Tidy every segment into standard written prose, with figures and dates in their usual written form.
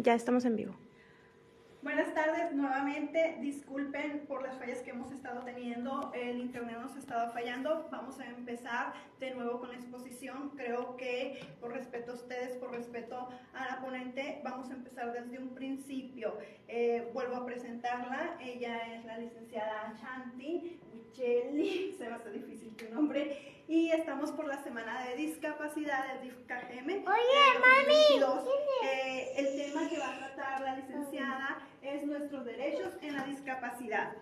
Ya estamos en vivo. Buenas tardes, nuevamente disculpen por las fallas que hemos estado teniendo, el internet nos estaba fallando. Vamos a empezar de nuevo con la exposición. Creo que por respeto a ustedes, por respeto a la ponente, vamos a empezar desde un principio. Vuelvo a presentarla, ella es la licenciada Chanti Ucheli, se me hace difícil tu nombre, y estamos por la semana de discapacidad del DIF-KGM. Oye, mami, el tema que va a tratar la licenciada es nuestros derechos en la discapacidad.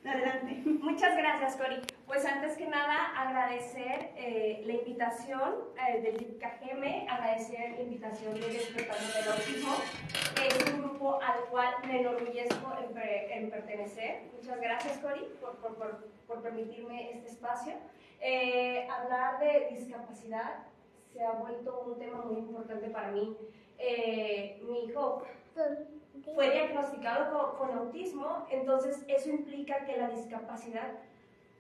Adelante. Muchas gracias, Cori. Pues antes que nada agradecer la invitación del DIF-KGM, agradecer la invitación de Despertando del Autismo. Es un grupo al cual me enorgullezco en pertenecer. Muchas gracias, Cori, por permitirme este espacio. Hablar de discapacidad se ha vuelto un tema muy importante para mí. Mi hijo fue diagnosticado con autismo, entonces eso implica que la discapacidad,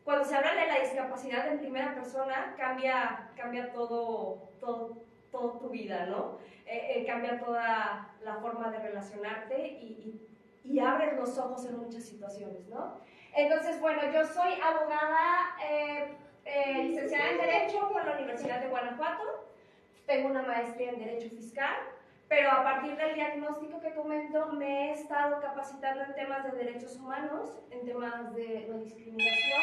cuando se habla de la discapacidad en primera persona, cambia todo tu vida, ¿no? Cambia toda la forma de relacionarte y abres los ojos en muchas situaciones, ¿no? Entonces, bueno, yo soy abogada licenciada en Derecho por la Universidad de Guanajuato, tengo una maestría en Derecho Fiscal, pero a partir del diagnóstico que comento me he estado capacitando en temas de derechos humanos, en temas de no discriminación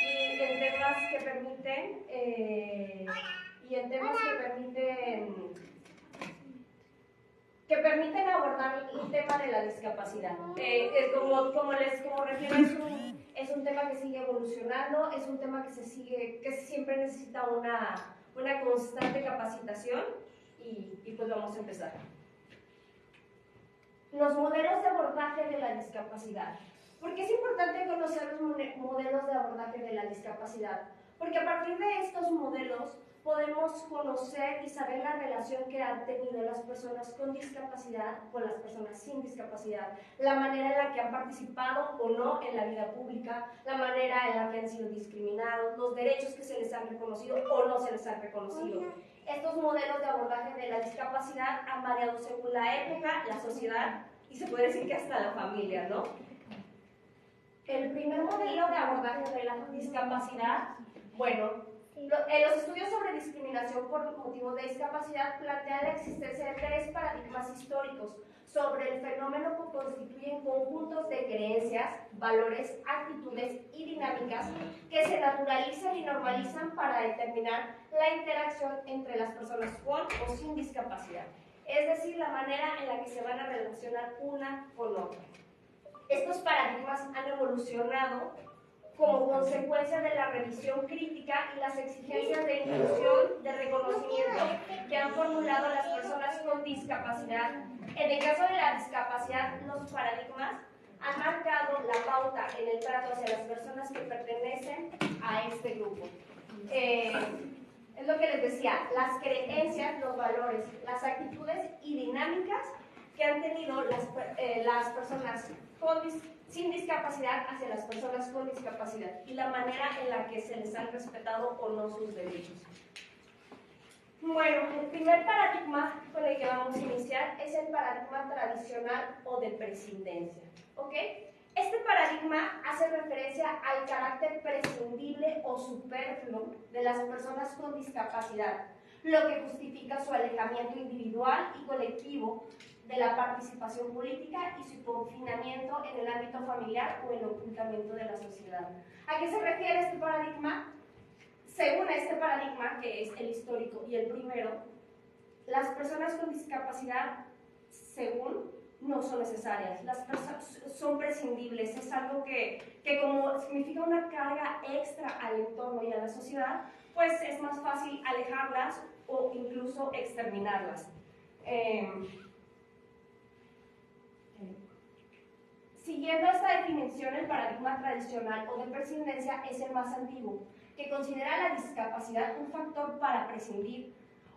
y en temas que permiten abordar el tema de la discapacidad. Como refiero, es un tema que sigue evolucionando, es un tema que siempre necesita una constante capacitación. Y pues vamos a empezar. Los modelos de abordaje de la discapacidad. ¿Por qué es importante conocer los modelos de abordaje de la discapacidad? Porque a partir de estos modelos podemos conocer y saber la relación que han tenido las personas con discapacidad con las personas sin discapacidad, la manera en la que han participado o no en la vida pública, la manera en la que han sido discriminados, los derechos que se les han reconocido o no se les han reconocido. Estos modelos de abordaje de la discapacidad han variado según la época, la sociedad y se puede decir que hasta la familia, ¿no? El primer modelo de abordaje de la discapacidad, bueno, los estudios sobre discriminación por motivos de discapacidad plantean la existencia de 3 paradigmas históricos sobre el fenómeno que constituyen conjuntos de creencias, valores, actitudes y dinámicas que se naturalizan y normalizan para determinar la interacción entre las personas con o sin discapacidad, es decir, la manera en la que se van a relacionar una con otra. Estos paradigmas han evolucionado como consecuencia de la revisión crítica y las exigencias de inclusión, de reconocimiento que han formulado las personas con discapacidad. En el caso de la discapacidad, los paradigmas han marcado la pauta en el trato hacia las personas que pertenecen a este grupo. Es lo que les decía, las creencias, los valores, las actitudes y dinámicas que han tenido las personas sin discapacidad hacia las personas con discapacidad y la manera en la que se les han respetado o no sus derechos. Bueno, el primer paradigma con el que vamos a iniciar es el paradigma tradicional o de prescindencia, ¿ok? Este paradigma hace referencia al carácter prescindible o superfluo de las personas con discapacidad, lo que justifica su alejamiento individual y colectivo de la participación política y su confinamiento en el ámbito familiar o el ocultamiento de la sociedad. ¿A qué se refiere este paradigma? Según este paradigma, que es el histórico y el primero, las personas con discapacidad, según, no son necesarias, las personas son prescindibles, es algo que como significa una carga extra al entorno y a la sociedad, pues es más fácil alejarlas o incluso exterminarlas. Siguiendo esta definición, el paradigma tradicional o de prescindencia es el más antiguo, que considera la discapacidad un factor para prescindir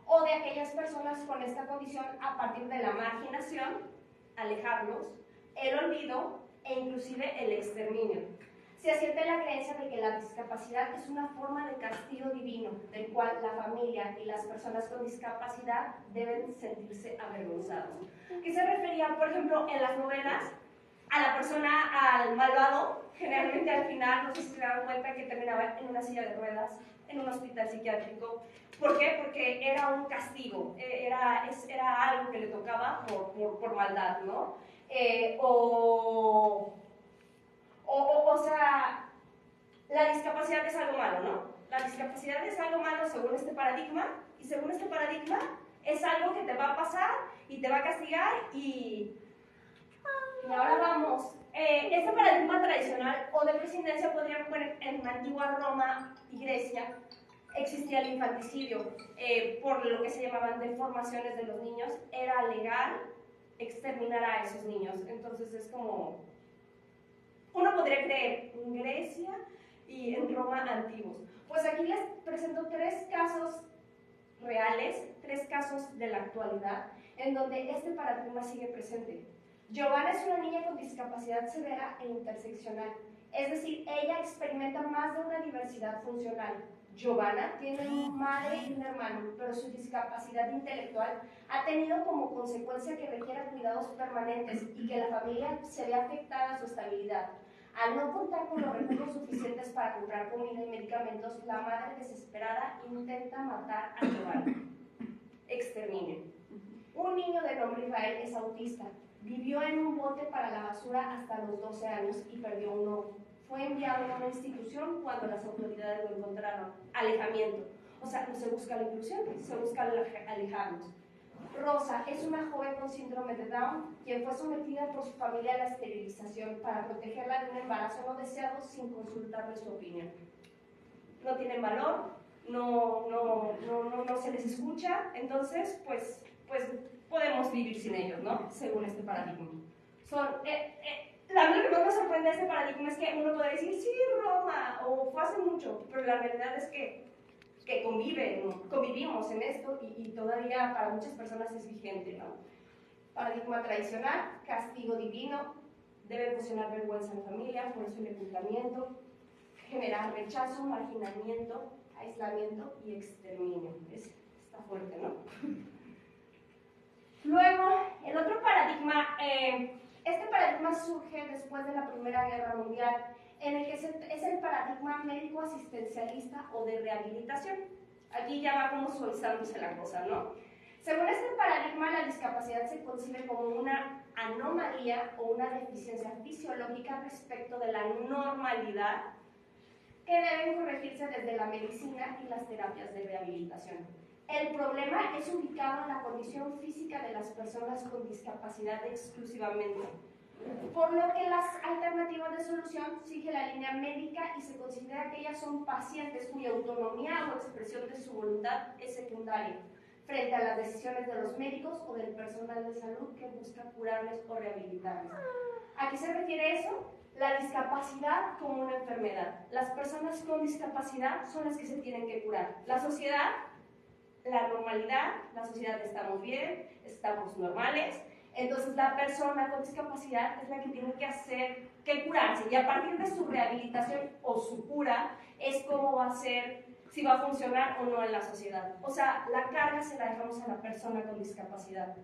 o de aquellas personas con esta condición a partir de la marginación, alejarlos, el olvido e inclusive el exterminio. Se asienta la creencia de que la discapacidad es una forma de castigo divino, del cual la familia y las personas con discapacidad deben sentirse avergonzados. ¿Qué se refería, por ejemplo, en las novelas? A la persona, al malvado, generalmente al final, no sé si se dan cuenta que terminaba en una silla de ruedas, en un hospital psiquiátrico. ¿Por qué? Porque era un castigo, era algo que le tocaba por maldad, ¿no? O sea, la discapacidad es algo malo, ¿no? La discapacidad es algo malo según este paradigma, y según este paradigma es algo que te va a pasar y te va a castigar y ahora vamos. Este paradigma tradicional o de prescindencia podríamos poner en la antigua Roma y Grecia. Existía el infanticidio, por lo que se llamaban deformaciones de los niños. Era legal exterminar a esos niños. Entonces es como, uno podría creer en Grecia y en Roma antiguos. Pues aquí les presento 3 casos reales, 3 casos de la actualidad, en donde este paradigma sigue presente. Giovanna es una niña con discapacidad severa e interseccional, es decir, ella experimenta más de una diversidad funcional. Giovanna tiene una madre y un hermano, pero su discapacidad intelectual ha tenido como consecuencia que requiera cuidados permanentes y que la familia se ve afectada a su estabilidad. Al no contar con los recursos suficientes para comprar comida y medicamentos, la madre desesperada intenta matar a Giovanna. Exterminio. Un niño de nombre Israel es autista. Vivió en un bote para la basura hasta los 12 años y perdió un ojo. Fue enviado a una institución cuando las autoridades lo encontraron. Alejamiento. O sea, no se busca la inclusión, se busca alejarnos. Rosa es una joven con síndrome de Down, quien fue sometida por su familia a la esterilización para protegerla de un embarazo no deseado sin consultarle su opinión. No tienen valor, no se les escucha, entonces pues podemos vivir sin ellos, ¿no? Según este paradigma. Lo que más me sorprende de este paradigma es que uno podría decir, sí, Roma, o fue hace mucho, pero la realidad es que convivimos en esto y todavía para muchas personas es vigente, ¿no? Paradigma tradicional, castigo divino, debe ocasionar vergüenza en la familia, por eso el ocultamiento, generar rechazo, marginamiento, aislamiento y exterminio. Está fuerte, ¿no? Luego, el otro paradigma, este paradigma surge después de la Primera Guerra Mundial, en el que es el paradigma médico-asistencialista o de rehabilitación. Aquí ya va como suavizándose la cosa, ¿no? Según este paradigma, la discapacidad se concibe como una anomalía o una deficiencia fisiológica respecto de la normalidad que deben corregirse desde la medicina y las terapias de rehabilitación. El problema es ubicado en la condición física de las personas con discapacidad exclusivamente, por lo que las alternativas de solución sigue la línea médica y se considera que ellas son pacientes cuya autonomía o expresión de su voluntad es secundaria frente a las decisiones de los médicos o del personal de salud que busca curarles o rehabilitarles. ¿A qué se refiere eso? La discapacidad como una enfermedad. Las personas con discapacidad son las que se tienen que curar. La sociedad, la normalidad, la sociedad estamos bien, estamos normales. Entonces la persona con discapacidad es la que tiene que curarse, y a partir de su rehabilitación o su cura es cómo va a ser, si va a funcionar o no en la sociedad. O sea, la carga se la dejamos a la persona con discapacidad.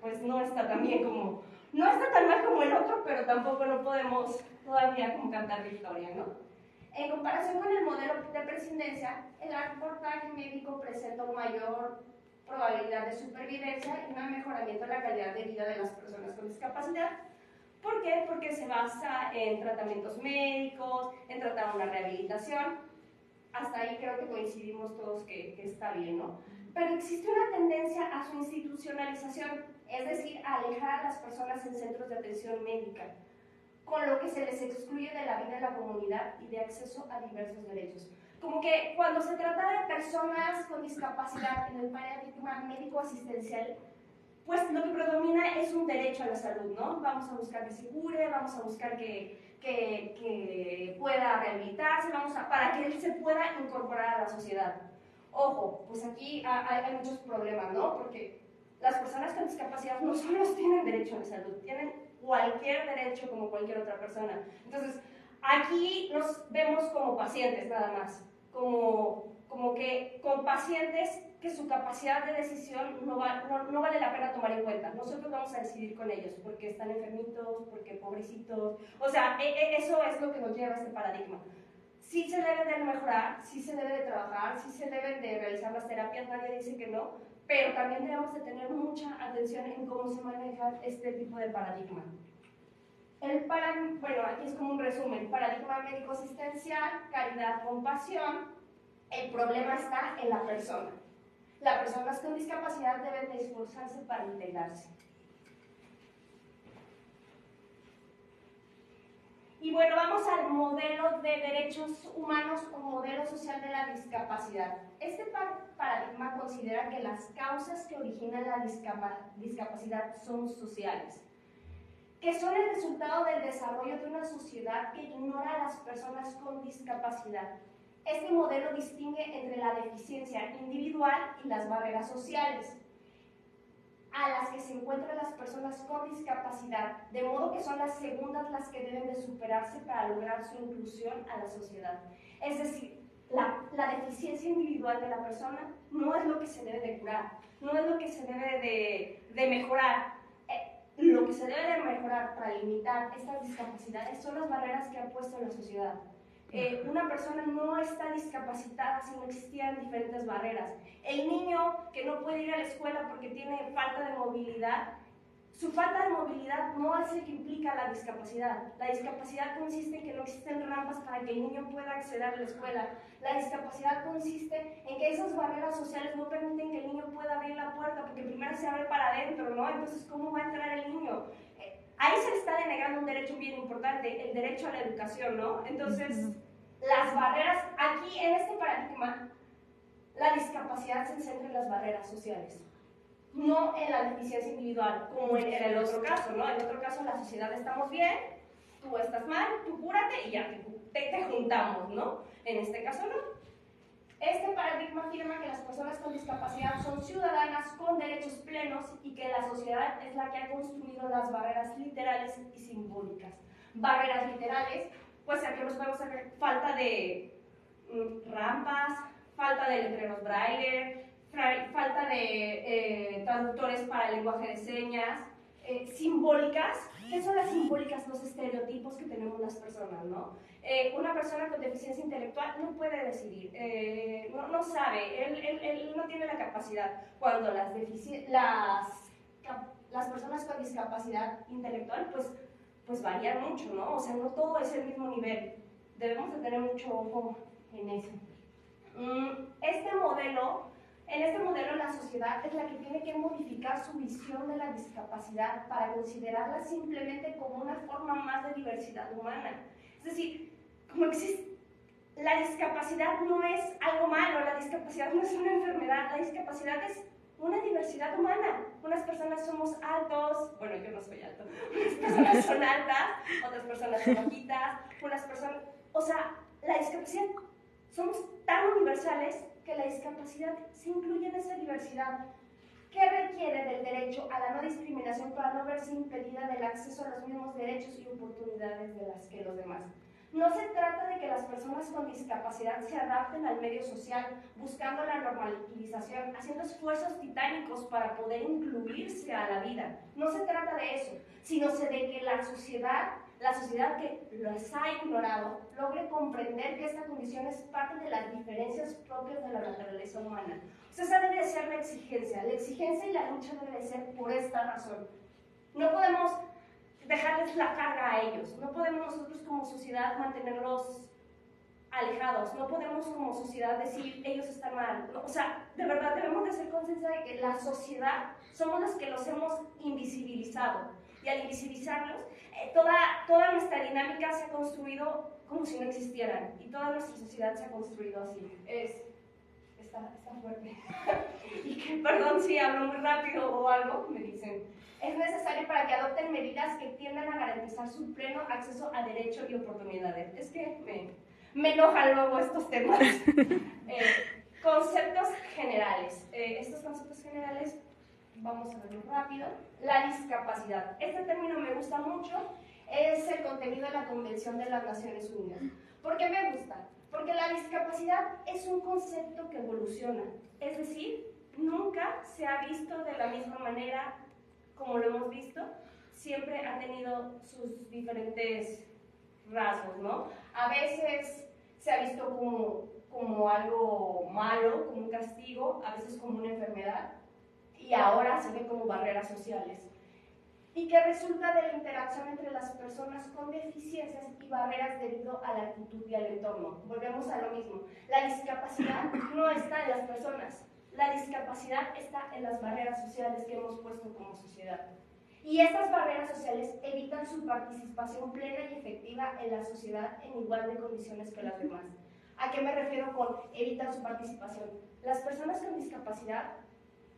Pues no está tan bien como, no está tan mal como el otro, pero tampoco no podemos todavía como cantar victoria, ¿no? En comparación con el modelo de prescindencia, el abordaje médico presenta una mayor probabilidad de supervivencia y un mejoramiento de la calidad de vida de las personas con discapacidad. ¿Por qué? Porque se basa en tratamientos médicos, en tratar una rehabilitación. Hasta ahí creo que coincidimos todos que está bien, ¿no? Pero existe una tendencia a su institucionalización, es decir, a alejar a las personas en centros de atención médica, con lo que se les excluye de la vida de la comunidad y de acceso a diversos derechos. Como que cuando se trata de personas con discapacidad en el paradigma médico-asistencial, pues lo que predomina es un derecho a la salud, ¿no? Vamos a buscar que se cure, vamos a buscar que pueda rehabilitarse, para que él se pueda incorporar a la sociedad. Ojo, pues aquí hay muchos problemas, ¿no? Porque las personas con discapacidad no solo tienen derecho a la salud, tienen cualquier derecho como cualquier otra persona. Entonces, aquí nos vemos como pacientes nada más, como que con pacientes que su capacidad de decisión no vale la pena tomar en cuenta. Nosotros vamos a decidir con ellos porque están enfermitos, porque pobrecitos. O sea, eso es lo que nos lleva a este paradigma. Sí se debe de mejorar, sí se debe de trabajar, sí se deben de realizar las terapias, nadie dice que no, pero también debemos de tener mucha atención en cómo se maneja este tipo de paradigma. Bueno, aquí es como un resumen: paradigma médico-asistencial, caridad, compasión. El problema está en la persona. Las personas con discapacidad deben de esforzarse para integrarse. Y bueno, vamos al modelo de derechos humanos o modelo social de la discapacidad. Este paradigma considera que las causas que originan la discapacidad son sociales, que son el resultado del desarrollo de una sociedad que ignora a las personas con discapacidad. Este modelo distingue entre la deficiencia individual y las barreras sociales a las que se encuentran las personas con discapacidad, de modo que son las segundas las que deben de superarse para lograr su inclusión a la sociedad. Es decir, la deficiencia individual de la persona no es lo que se debe de curar, no es lo que se debe de mejorar. Lo que se debe de mejorar para limitar estas discapacidades son las barreras que ha puesto la sociedad. Una persona no está discapacitada si no existieran diferentes barreras. El niño que no puede ir a la escuela porque tiene falta de movilidad, su falta de movilidad no es el que implica la discapacidad. La discapacidad consiste en que no existen rampas para que el niño pueda acceder a la escuela. La discapacidad consiste en que esas barreras sociales no permiten que el niño pueda abrir la puerta porque primero se abre para adentro, ¿no? Entonces, ¿cómo va a entrar el niño? Ahí se le está denegando un derecho bien importante, el derecho a la educación, ¿no? Entonces, las barreras, aquí en este paradigma, la discapacidad se centra en las barreras sociales, no en la deficiencia individual, como en el otro caso, ¿no? En el otro caso, la sociedad estamos bien, tú estás mal, tú cúrate y ya te juntamos, ¿no? En este caso, no. Este paradigma afirma que las personas con discapacidad son ciudadanas con derechos plenos y que la sociedad es la que ha construido las barreras literales y simbólicas. Barreras literales, pues aquí nos podemos hacer falta de rampas, falta de letreros braille, falta de traductores para el lenguaje de señas, simbólicas. ¿Qué son las simbólicas? Los estereotipos que tenemos las personas, ¿no? Una persona con deficiencia intelectual no puede decidir, no sabe, él no tiene la capacidad. Cuando las personas con discapacidad intelectual, pues varían mucho, ¿no? O sea, no todo es el mismo nivel. Debemos de tener mucho ojo en eso. En este modelo la sociedad es la que tiene que modificar su visión de la discapacidad para considerarla simplemente como una forma más de diversidad humana. Es decir, como existe, la discapacidad no es algo malo, la discapacidad no es una enfermedad, la discapacidad es una diversidad humana. Unas personas somos altos, bueno, yo no soy alto, unas personas son altas, otras personas son bajitas, unas personas, o sea, la discapacidad, somos tan universales que la discapacidad se incluye en esa diversidad. ¿Qué requiere del derecho a la no discriminación para no verse impedida del acceso a los mismos derechos y oportunidades de las que los demás? No se trata de que las personas con discapacidad se adapten al medio social, buscando la normalización, haciendo esfuerzos titánicos para poder incluirse a la vida. No se trata de eso, sino de que la sociedad que los ha ignorado logre comprender que esta condición es parte de las diferencias propias de la naturaleza humana. O sea, esa debe ser la exigencia y la lucha debe ser por esta razón. No podemos dejarles la carga a ellos, no podemos nosotros como sociedad mantenerlos alejados, no podemos como sociedad decir ellos están mal, no, o sea, de verdad debemos de ser conscientes de que la sociedad somos los que los hemos invisibilizado, y al invisibilizarlos, toda nuestra dinámica se ha construido como si no existieran, y toda nuestra sociedad se ha construido así. Está fuerte. Y que, perdón si hablo muy rápido o algo, me dicen. Es necesario para que adopten medidas que tiendan a garantizar su pleno acceso a derechos y oportunidades. Es que me enojan luego estos temas. Conceptos generales. Estos conceptos generales vamos a verlo rápido. La discapacidad. Este término me gusta mucho, es el contenido de la Convención de las Naciones Unidas. ¿Por qué me gusta? Porque la discapacidad es un concepto que evoluciona, es decir, nunca se ha visto de la misma manera como lo hemos visto, siempre ha tenido sus diferentes rasgos, ¿no? A veces se ha visto como algo malo, como un castigo, a veces como una enfermedad, y ahora se ve como barreras sociales. Y que resulta de la interacción entre las personas con deficiencias y barreras debido a la actitud y al entorno. Volvemos a lo mismo. La discapacidad no está en las personas, la discapacidad está en las barreras sociales que hemos puesto como sociedad. Y estas barreras sociales evitan su participación plena y efectiva en la sociedad en igual de condiciones que las demás. ¿A qué me refiero con evitan su participación? Las personas con discapacidad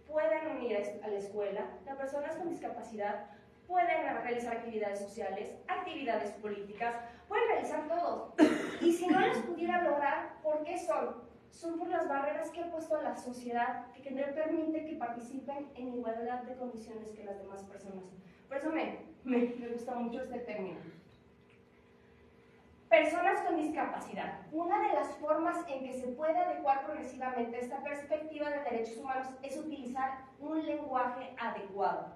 pueden ir a la escuela, las personas con discapacidad pueden realizar actividades sociales, actividades políticas, pueden realizar todo. Y si no las pudiera lograr, ¿por qué son? Son por las barreras que ha puesto la sociedad que no permite que participen en igualdad de condiciones que las demás personas. Por eso me gusta mucho este término. Personas con discapacidad. Una de las formas en que se puede adecuar progresivamente esta perspectiva de derechos humanos es utilizar un lenguaje adecuado.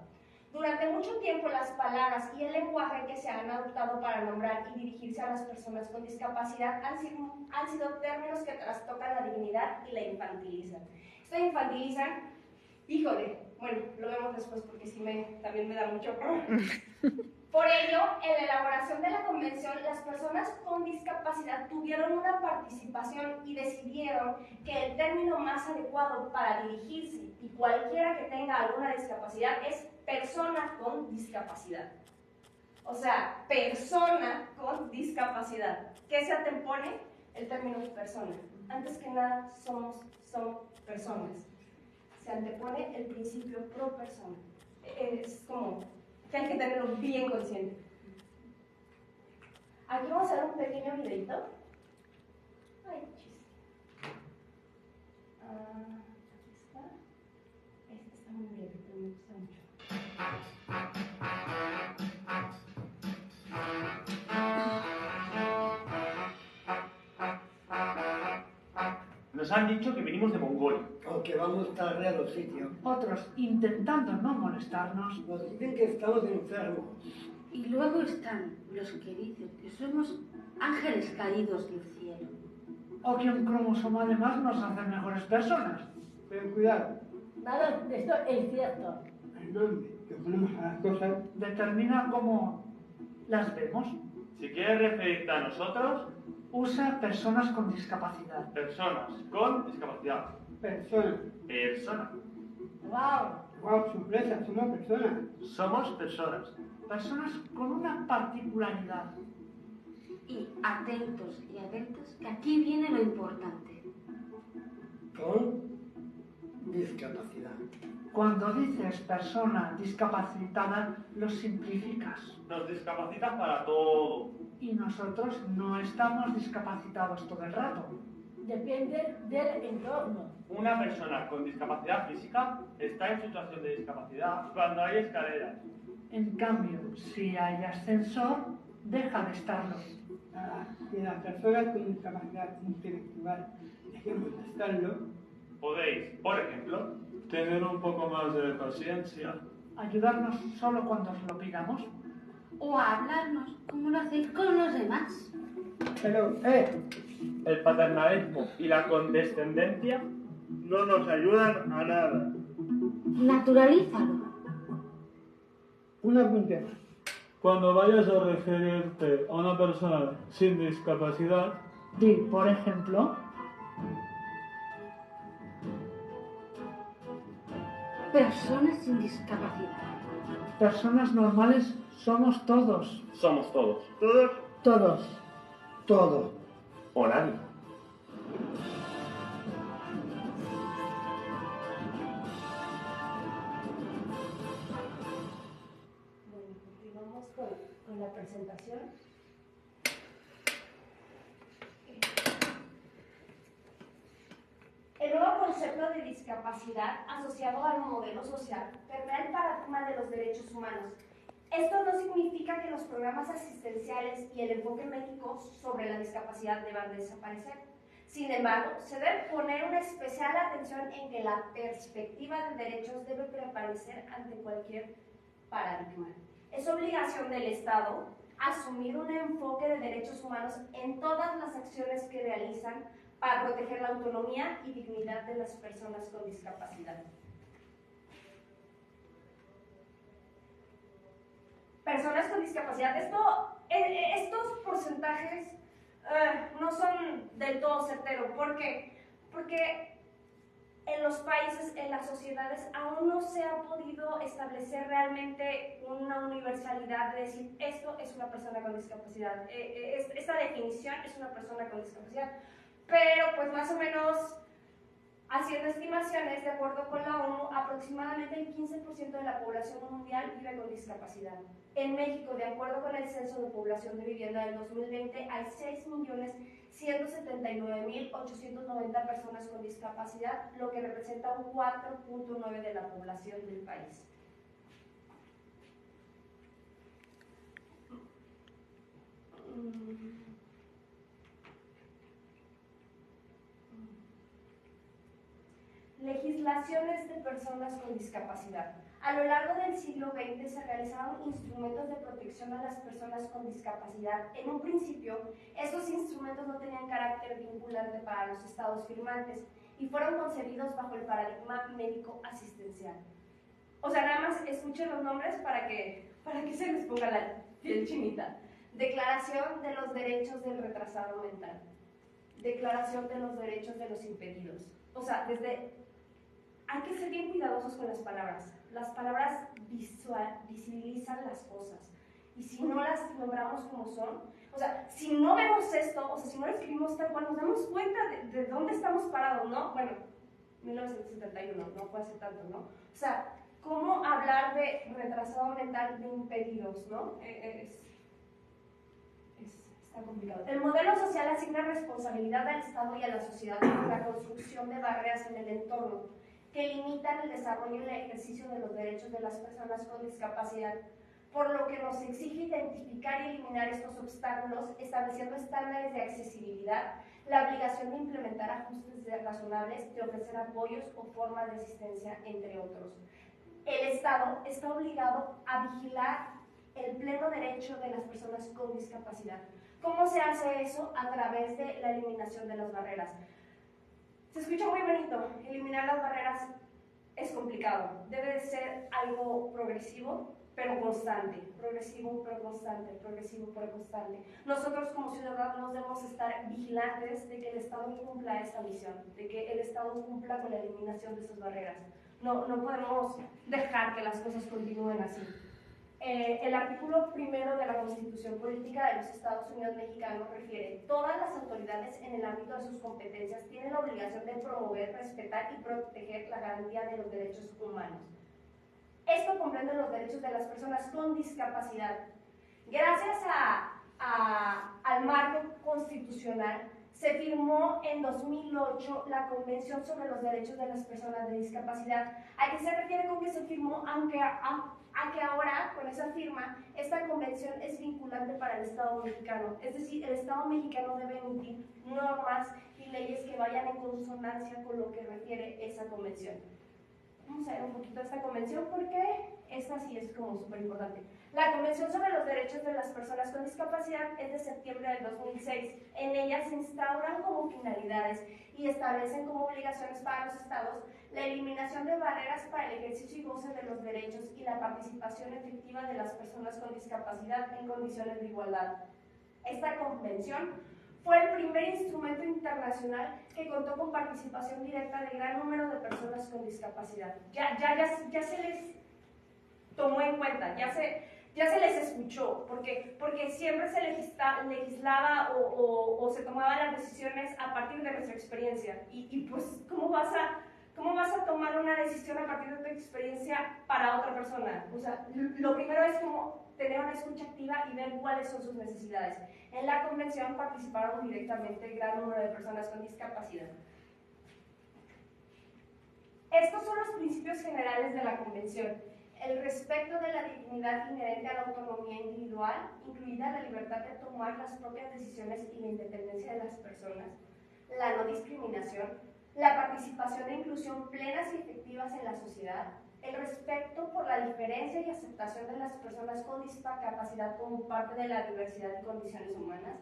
Durante mucho tiempo las palabras y el lenguaje que se han adoptado para nombrar y dirigirse a las personas con discapacidad han sido términos que trastocan la dignidad y la infantilizan. Esto infantilizan, híjole, bueno, lo vemos después porque sí también me da mucho. Por ello, en la elaboración de la convención, las personas con discapacidad tuvieron una participación y decidieron que el término más adecuado para dirigirse y cualquiera que tenga alguna discapacidad es persona con discapacidad. O sea, persona con discapacidad. ¿Qué se antepone? El término persona. Antes que nada, son personas. Se antepone el principio pro persona. Es como que hay que tenerlo bien consciente. Aquí vamos a ver un pequeño videito. Ay, chis. Aquí está. Este está muy bien, pero me gusta mucho. Nos han dicho que venimos de Mongolia. O que vamos tarde a los sitios. Otros, intentando no molestarnos, Nos dicen que estamos enfermos. Y luego están los que dicen que somos ángeles caídos del cielo. o que un cromosoma además nos hace mejores personas. Pero cuidado, Nada de esto es cierto. el nombre que ponemos a las cosas Determina cómo las vemos. Si quieres referirte a nosotros, Usa personas con discapacidad. personas con discapacidad. personas. Persona. ¡Wow! ¡Wow! ¡Sorpresa! Somos personas. Somos personas. Personas con una particularidad. Y atentos, que aquí viene lo importante. Con discapacidad. Cuando dices persona discapacitada, lo simplificas. Nos discapacitan para todo. Y nosotros no estamos discapacitados todo el rato. Depende del entorno. Una persona con discapacidad física está en situación de discapacidad cuando hay escaleras. En cambio, si hay ascensor, deja de estarlo. Si las personas con discapacidad intelectual dejemos de estarlo, Podéis, por ejemplo, Tener un poco más de paciencia. Ayudarnos solo cuando os lo pidamos. O a hablarnos como lo hacéis con los demás. pero, el paternalismo y la condescendencia no nos ayudan a nada. Naturalízalo. un apunte más. Cuando vayas a referirte a una persona sin discapacidad, Di, por ejemplo, Personas sin discapacidad. personas normales somos todos. Somos todos. Todos Todos. Todo. o nadie. Bueno, continuamos con la presentación. El nuevo concepto de discapacidad asociado al modelo social permea el paradigma de los derechos humanos. Esto no significa que los programas asistenciales y el enfoque médico sobre la discapacidad deban desaparecer. Sin embargo, se debe poner una especial atención en que la perspectiva de derechos debe prevalecer ante cualquier paradigma. Es obligación del Estado asumir un enfoque de derechos humanos en todas las acciones que realizan para proteger la autonomía y dignidad de las personas con discapacidad. Personas con discapacidad, estos porcentajes no son del todo certeros. ¿Por qué? Porque en los países, en las sociedades, aún no se ha podido establecer realmente una universalidad de decir esto es una persona con discapacidad, esta definición es una persona con discapacidad, pero pues más o menos haciendo estimaciones, de acuerdo con la ONU, aproximadamente el 15% de la población mundial vive con discapacidad. En México, de acuerdo con el Censo de Población de Vivienda del 2020, hay 6.179.890 personas con discapacidad, lo que representa un 4.9% de la población del país. Legislaciones de personas con discapacidad. A lo largo del siglo XX se realizaron instrumentos de protección a las personas con discapacidad. En un principio, estos instrumentos no tenían carácter vinculante para los estados firmantes y fueron concebidos bajo el paradigma médico-asistencial. O sea, nada más escuchen los nombres para que se les ponga la piel chinita. Declaración de los derechos del retrasado mental. Declaración de los derechos de los impedidos. O sea, hay que ser bien cuidadosos con las palabras. Las palabras visibilizan las cosas. Y si no las nombramos como son, o sea, si no vemos esto, o sea, si no lo escribimos tal cual, nos damos cuenta de dónde estamos parados, ¿no? Bueno, 1971, no fue hace tanto, ¿no? O sea, ¿cómo hablar de retrasado mental de impedidos, no? Está complicado. El modelo social asigna responsabilidad al Estado y a la sociedad por la construcción de barreras en el entorno que limitan el desarrollo y el ejercicio de los derechos de las personas con discapacidad, por lo que nos exige identificar y eliminar estos obstáculos, estableciendo estándares de accesibilidad, la obligación de implementar ajustes razonables, de ofrecer apoyos o formas de asistencia, entre otros. El Estado está obligado a vigilar el pleno derecho de las personas con discapacidad. ¿Cómo se hace eso? A través de la eliminación de las barreras. Se escucha muy bonito, eliminar las barreras es complicado, debe de ser algo progresivo, pero constante, progresivo, pero constante, progresivo, pero constante. Nosotros como ciudadanos debemos estar vigilantes de que el Estado cumpla esta misión, de que el Estado cumpla con la eliminación de esas barreras. No podemos dejar que las cosas continúen así. El artículo 1 de la Constitución Política de los Estados Unidos Mexicanos refiere: todas las autoridades en el ámbito de sus competencias tienen la obligación de promover, respetar y proteger la garantía de los derechos humanos. Esto comprende los derechos de las personas con discapacidad. Gracias al marco constitucional, se firmó en 2008 la Convención sobre los Derechos de las Personas de Discapacidad. ¿A qué se refiere con que se firmó? Aunque ahora, con esa firma, esta convención es vinculante para el Estado mexicano. Es decir, el Estado mexicano debe emitir normas y leyes que vayan en consonancia con lo que refiere esa convención. Vamos a ver un poquito esta convención porque esta sí es como súper importante. La Convención sobre los Derechos de las Personas con Discapacidad es de septiembre del 2006. En ella se instauran como finalidades y establecen como obligaciones para los estados la eliminación de barreras para el ejercicio y goce de los derechos y la participación efectiva de las personas con discapacidad en condiciones de igualdad. Esta convención fue el primer instrumento internacional que contó con participación directa de gran número de personas con discapacidad. Ya se les tomó en cuenta, ya se les escuchó, porque siempre se legislaba o se tomaban las decisiones a partir de nuestra experiencia. Y pues, ¿cómo vas a tomar una decisión a partir de tu experiencia para otra persona? O sea, lo primero es como tener una escucha activa y ver cuáles son sus necesidades. En la convención participaron directamente gran número de personas con discapacidad. Estos son los principios generales de la Convención. El respeto de la dignidad inherente a la autonomía individual, incluida la libertad de tomar las propias decisiones y la independencia de las personas, la no discriminación, la participación e inclusión plenas y efectivas en la sociedad, el respeto por la diferencia y aceptación de las personas con discapacidad como parte de la diversidad y condiciones humanas,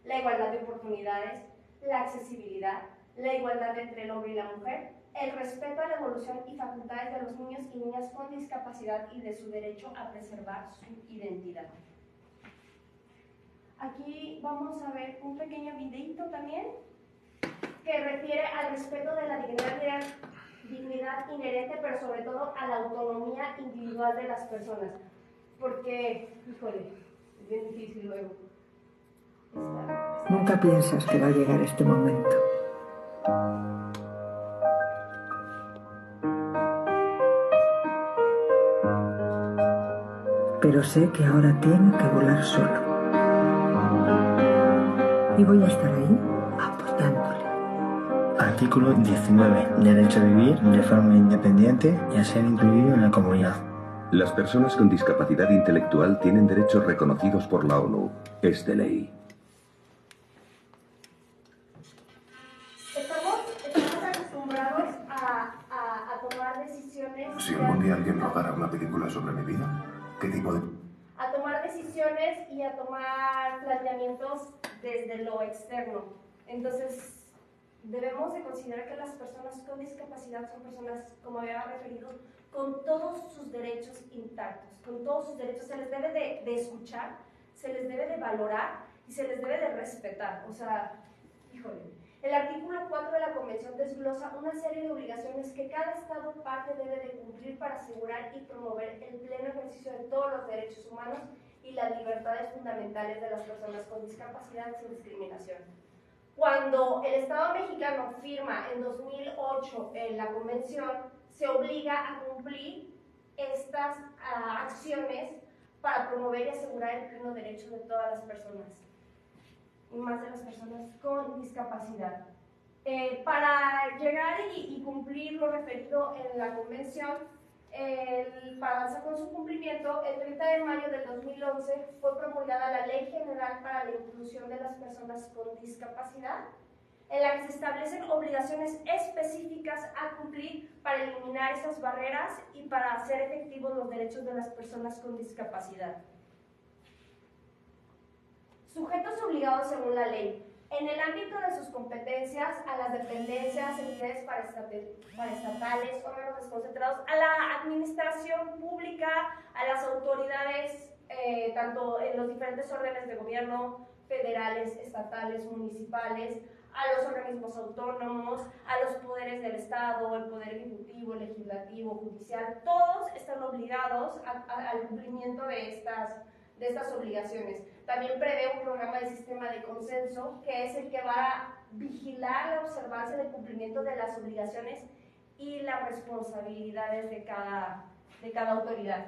la igualdad de oportunidades, la accesibilidad, la igualdad entre el hombre y la mujer, el respeto a la evolución y facultades de los niños y niñas con discapacidad y de su derecho a preservar su identidad. Aquí vamos a ver un pequeño videito también que refiere al respeto de la dignidad inherente, pero sobre todo a la autonomía individual de las personas. Porque, híjole, es bien difícil luego. Nunca piensas que va a llegar este momento. Pero sé que ahora tiene que volar solo. Y voy a estar ahí apoyándole. Artículo 19. Derecho a vivir de forma independiente y a ser incluido en la comunidad. Las personas con discapacidad intelectual tienen derechos reconocidos por la ONU. Es de ley. Estamos acostumbrados a tomar decisiones... Si algún día alguien rodara una película sobre mi vida, ¿qué tipo de...? A tomar decisiones y a tomar planteamientos desde lo externo. Entonces, debemos de considerar que las personas con discapacidad son personas, como había referido, con todos sus derechos intactos, con todos sus derechos. Se les debe de escuchar, se les debe de valorar y se les debe de respetar. O sea, híjole. El artículo 4 de la Convención desglosa una serie de obligaciones que cada Estado parte debe de cumplir para asegurar y promover el pleno ejercicio de todos los derechos humanos y las libertades fundamentales de las personas con discapacidad sin discriminación. Cuando el Estado mexicano firma en 2008 la Convención, se obliga a cumplir estas acciones para promover y asegurar el pleno derecho de todas las personas, y más de las personas con discapacidad. Para llegar y cumplir lo referido en la Convención, para avanzar con su cumplimiento, el 30 de mayo del 2011 fue promulgada la Ley General para la Inclusión de las Personas con Discapacidad, en la que se establecen obligaciones específicas a cumplir para eliminar estas barreras y para hacer efectivos los derechos de las personas con discapacidad. Sujetos obligados según la ley. En el ámbito de sus competencias, a las dependencias, entidades paraestatales, órganos desconcentrados, a la administración pública, a las autoridades, tanto en los diferentes órdenes de gobierno, federales, estatales, municipales, a los organismos autónomos, a los poderes del Estado, el Poder Ejecutivo, Legislativo, Judicial, todos están obligados al cumplimiento de estas obligaciones. También prevé un programa de sistema de consenso, que es el que va a vigilar la observancia del cumplimiento de las obligaciones y las responsabilidades de cada autoridad.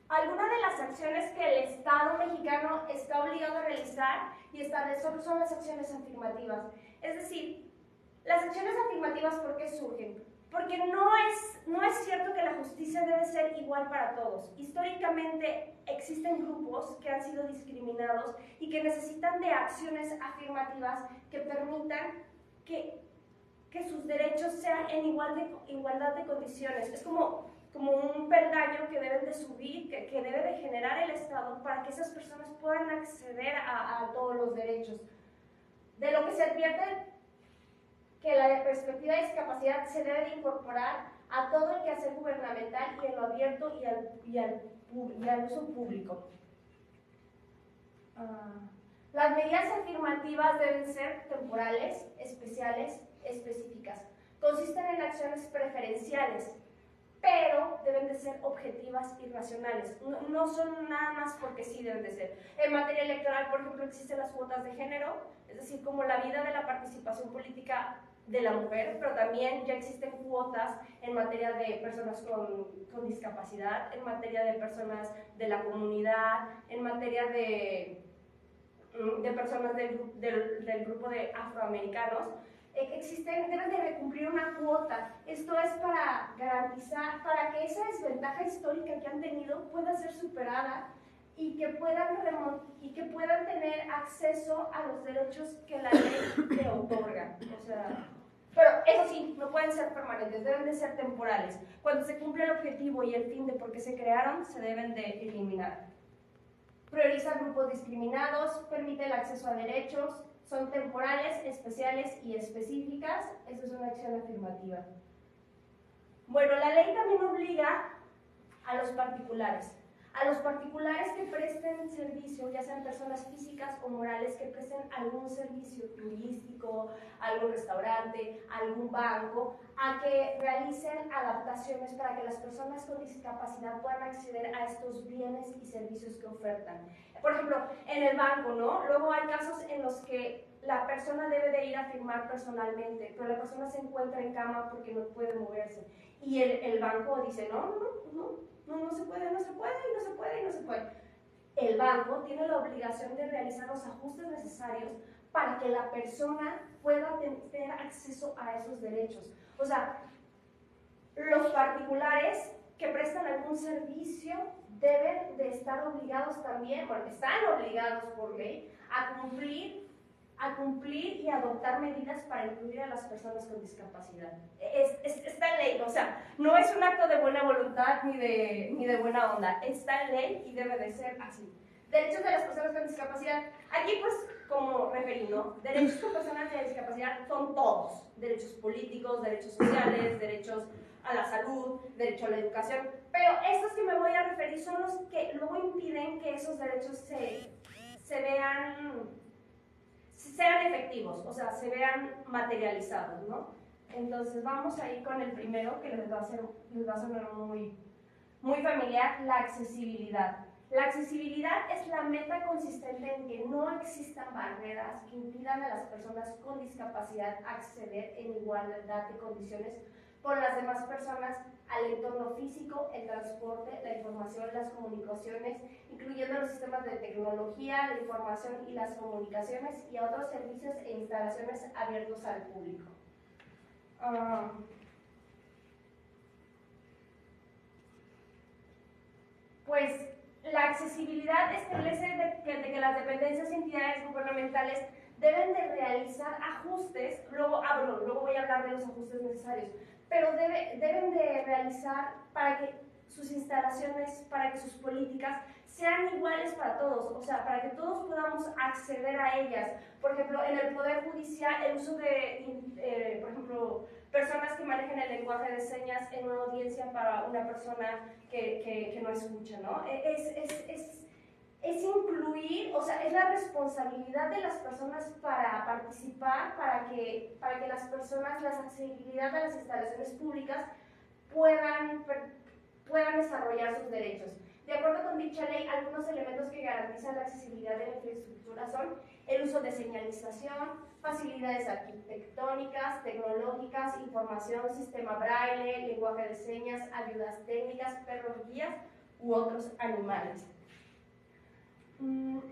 Algunas de las acciones que el Estado mexicano está obligado a realizar y establecer son las acciones afirmativas. Es decir, las acciones afirmativas, ¿por qué surgen? Porque no es cierto que la justicia debe ser igual para todos. Históricamente existen grupos que han sido discriminados y que necesitan de acciones afirmativas que permitan que sus derechos sean en igualdad de condiciones. Es como un peldaño que deben de subir, que debe de generar el Estado para que esas personas puedan acceder a todos los derechos. De lo que se advierte que la perspectiva de discapacidad se debe de incorporar a todo el quehacer gubernamental y en lo abierto y al uso público. Las medidas afirmativas deben ser temporales, especiales, específicas. Consisten en acciones preferenciales, pero deben de ser objetivas y racionales. No son nada más porque sí deben de ser. En materia electoral, por ejemplo, existen las cuotas de género, es decir, como la vida de la participación política de la mujer, pero también ya existen cuotas en materia de personas con discapacidad, en materia de personas de la comunidad, en materia de personas del grupo de afroamericanos. deben de cumplir una cuota. Esto es para garantizar, para que esa desventaja histórica que han tenido pueda ser superada y que puedan tener acceso a los derechos que la ley le otorga. O sea, pero eso sí, no pueden ser permanentes, deben de ser temporales. Cuando se cumple el objetivo y el fin de por qué se crearon, se deben de eliminar. Prioriza grupos discriminados, permite el acceso a derechos, son temporales, especiales y específicas. Eso es una acción afirmativa. Bueno, la ley también obliga a los particulares que presten servicio, ya sean personas físicas o morales, que presten algún servicio turístico, algún restaurante, algún banco, a que realicen adaptaciones para que las personas con discapacidad puedan acceder a estos bienes y servicios que ofertan. Por ejemplo, en el banco, ¿no? Luego hay casos en los que la persona debe de ir a firmar personalmente, pero la persona se encuentra en cama porque no puede moverse. Y el banco dice, no se puede. El banco tiene la obligación de realizar los ajustes necesarios para que la persona pueda tener acceso a esos derechos. O sea, los particulares que prestan algún servicio deben de estar obligados también, bueno, están obligados por ley a cumplir y adoptar medidas para incluir a las personas con discapacidad. Está en ley, o sea, no es un acto de buena voluntad ni de buena onda, está en ley y debe de ser así. Derechos de las personas con discapacidad. Aquí, pues, como referí, ¿no? Derechos de personas con discapacidad son todos. Derechos políticos, derechos sociales, derechos a la salud, derecho a la educación. Pero estos que me voy a referir son los que luego impiden que esos derechos sean efectivos, o sea, se vean materializados, ¿no? Entonces vamos a ir con el primero, que les va a sonar muy familiar, la accesibilidad. La accesibilidad es la meta consistente en que no existan barreras que impidan a las personas con discapacidad acceder en igualdad de condiciones con las demás personas al entorno físico, el transporte, la información, las comunicaciones, incluyendo los sistemas de tecnología, la información y las comunicaciones, y a otros servicios e instalaciones abiertos al público. Pues la accesibilidad establece que las dependencias y entidades gubernamentales deben de realizar ajustes, luego voy a hablar de los ajustes necesarios, pero deben de realizar para que sus instalaciones, para que sus políticas sean iguales para todos, o sea, para que todos podamos acceder a ellas. Por ejemplo, en el Poder Judicial, el uso de, por ejemplo, personas que manejen el lenguaje de señas en una audiencia para una persona que no escucha, ¿no? Es incluir, o sea, es la responsabilidad de las personas para participar, para que las personas, la accesibilidad a las instalaciones públicas puedan desarrollar sus derechos. De acuerdo con dicha ley, algunos elementos que garantizan la accesibilidad de la infraestructura son el uso de señalización, facilidades arquitectónicas, tecnológicas, información, sistema braille, lenguaje de señas, ayudas técnicas, perros guías u otros animales.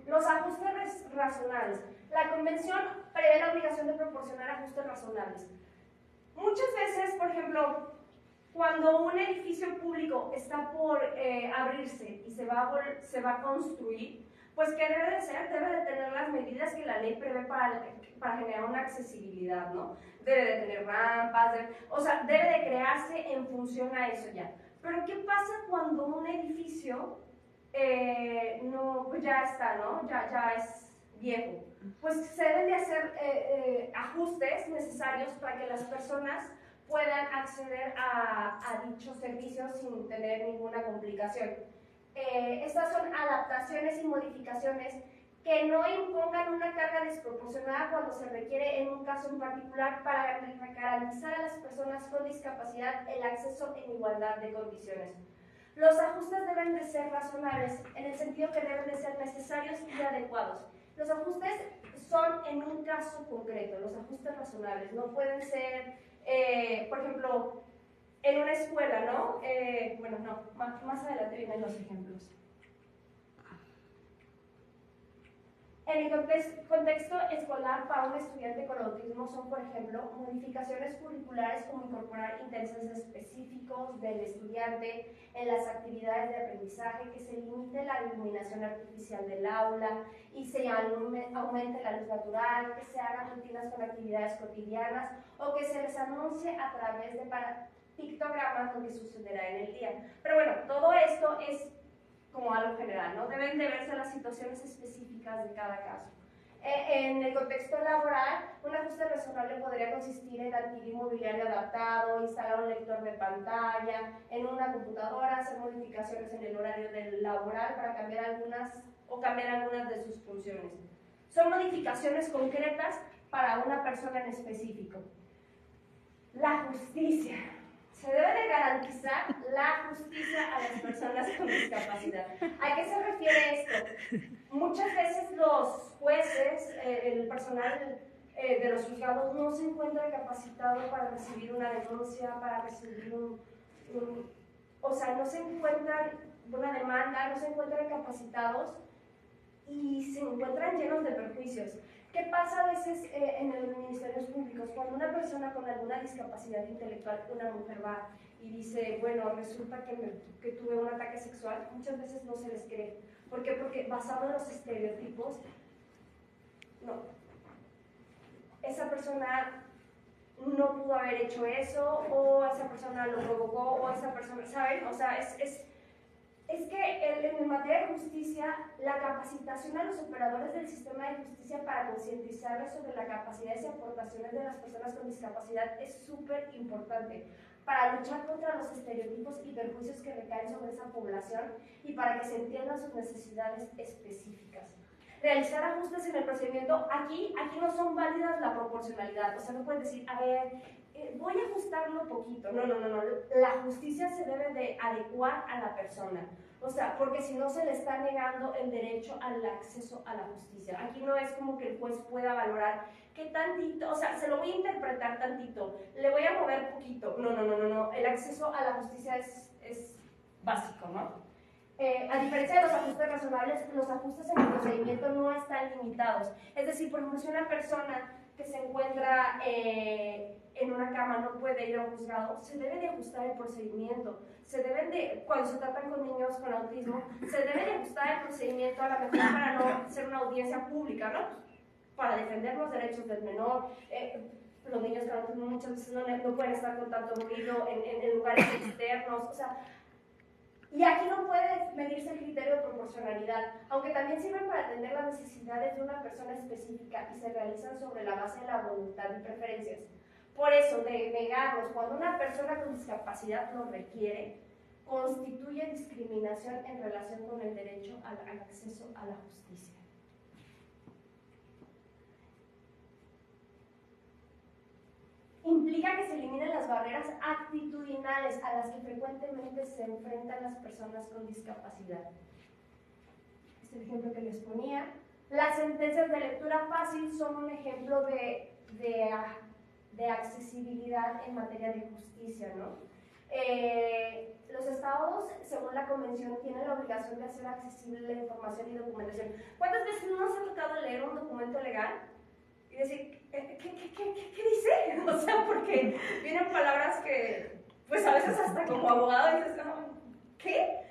Los ajustes razonables. La Convención prevé la obligación de proporcionar ajustes razonables. Muchas veces, por ejemplo, cuando un edificio público está por abrirse y se va a construir, pues ¿qué debe de ser? Debe de tener las medidas que la ley prevé para generar una accesibilidad, ¿no? Debe de tener rampas, o sea, debe de crearse en función a eso ya. Pero ¿qué pasa cuando un edificio pues ya está, ¿no? Ya es viejo? Pues se deben de hacer ajustes necesarios para que las personas puedan acceder a dichos servicios sin tener ninguna complicación. Estas son adaptaciones y modificaciones que no impongan una carga desproporcionada cuando se requiere en un caso en particular para garantizar a las personas con discapacidad el acceso en igualdad de condiciones. Los ajustes deben de ser razonables en el sentido que deben de ser necesarios y adecuados. Los ajustes son en un caso concreto, los ajustes razonables, no pueden ser, por ejemplo, en una escuela, ¿no? Bueno, no, más adelante vienen los ejemplos. En el contexto escolar para un estudiante con autismo son, por ejemplo, modificaciones curriculares como incorporar intereses específicos del estudiante en las actividades de aprendizaje, que se limite la iluminación artificial del aula y se aumente la luz natural, que se hagan rutinas con actividades cotidianas o que se les anuncie a través de pictogramas lo que sucederá en el día. Pero bueno, todo esto es como algo general, ¿no? Deben de verse las situaciones específicas de cada caso. En el contexto laboral, un ajuste razonable podría consistir en adquirir mobiliario adaptado, instalar un lector de pantalla en una computadora, hacer modificaciones en el horario del laboral para cambiar algunas de sus funciones. Son modificaciones concretas para una persona en específico. La justicia. Se debe de garantizar la justicia a las personas con discapacidad. ¿A qué se refiere esto? Muchas veces los jueces, el personal de los juzgados no se encuentra capacitado para recibir una denuncia, para recibir o sea, no se encuentran una demanda, no se encuentran capacitados y se encuentran llenos de perjuicios. ¿Qué pasa a veces en los ministerios públicos? Cuando una persona con alguna discapacidad intelectual, una mujer va y dice, bueno, resulta que tuve un ataque sexual, muchas veces no se les cree. ¿Por qué? Porque basado en los estereotipos, no. Esa persona no pudo haber hecho eso, o esa persona lo provocó, o esa persona, ¿saben? O sea, es que en materia de justicia, la capacitación a los operadores del sistema de justicia para concientizarles sobre las capacidades y aportaciones de las personas con discapacidad es súper importante para luchar contra los estereotipos y perjuicios que recaen sobre esa población y para que se entiendan sus necesidades específicas. Realizar ajustes en el procedimiento, aquí no son válidas la proporcionalidad, o sea, no puedes decir, a ver, voy a ajustarlo un poquito. No. La justicia se debe de adecuar a la persona. O sea, porque si no se le está negando el derecho al acceso a la justicia. Aquí no es como que el juez pueda valorar qué tantito, o sea, se lo voy a interpretar tantito, le voy a mover poquito. No. El acceso a la justicia es básico, ¿no? A diferencia de los ajustes razonables, los ajustes en el procedimiento no están limitados. Es decir, por ejemplo, si una persona que se encuentra en una cama no puede ir a un juzgado, se debe de ajustar el procedimiento. Cuando se tratan con niños con autismo, se debe de ajustar el procedimiento a la mejor para no ser una audiencia pública, ¿no? Para defender los derechos del menor. Los niños con autismo muchas veces no pueden estar con tanto ruido en lugares externos, o sea. Y aquí no puede medirse el criterio de proporcionalidad, aunque también sirven para atender las necesidades de una persona específica y se realizan sobre la base de la voluntad y preferencias. Por eso, de negarlos cuando una persona con discapacidad lo requiere, constituye discriminación en relación con el derecho al acceso a la justicia. Implica que se eliminen las barreras actitudinales a las que frecuentemente se enfrentan las personas con discapacidad. Este es el ejemplo que les ponía. Las sentencias de lectura fácil son un ejemplo de accesibilidad en materia de justicia, ¿no? Los estados, según la convención, tienen la obligación de hacer accesible la información y documentación. ¿Cuántas veces no nos ha tocado leer un documento legal y decir, ¿qué dice? O sea, porque vienen palabras que, pues a veces hasta como abogado dices, ¿qué?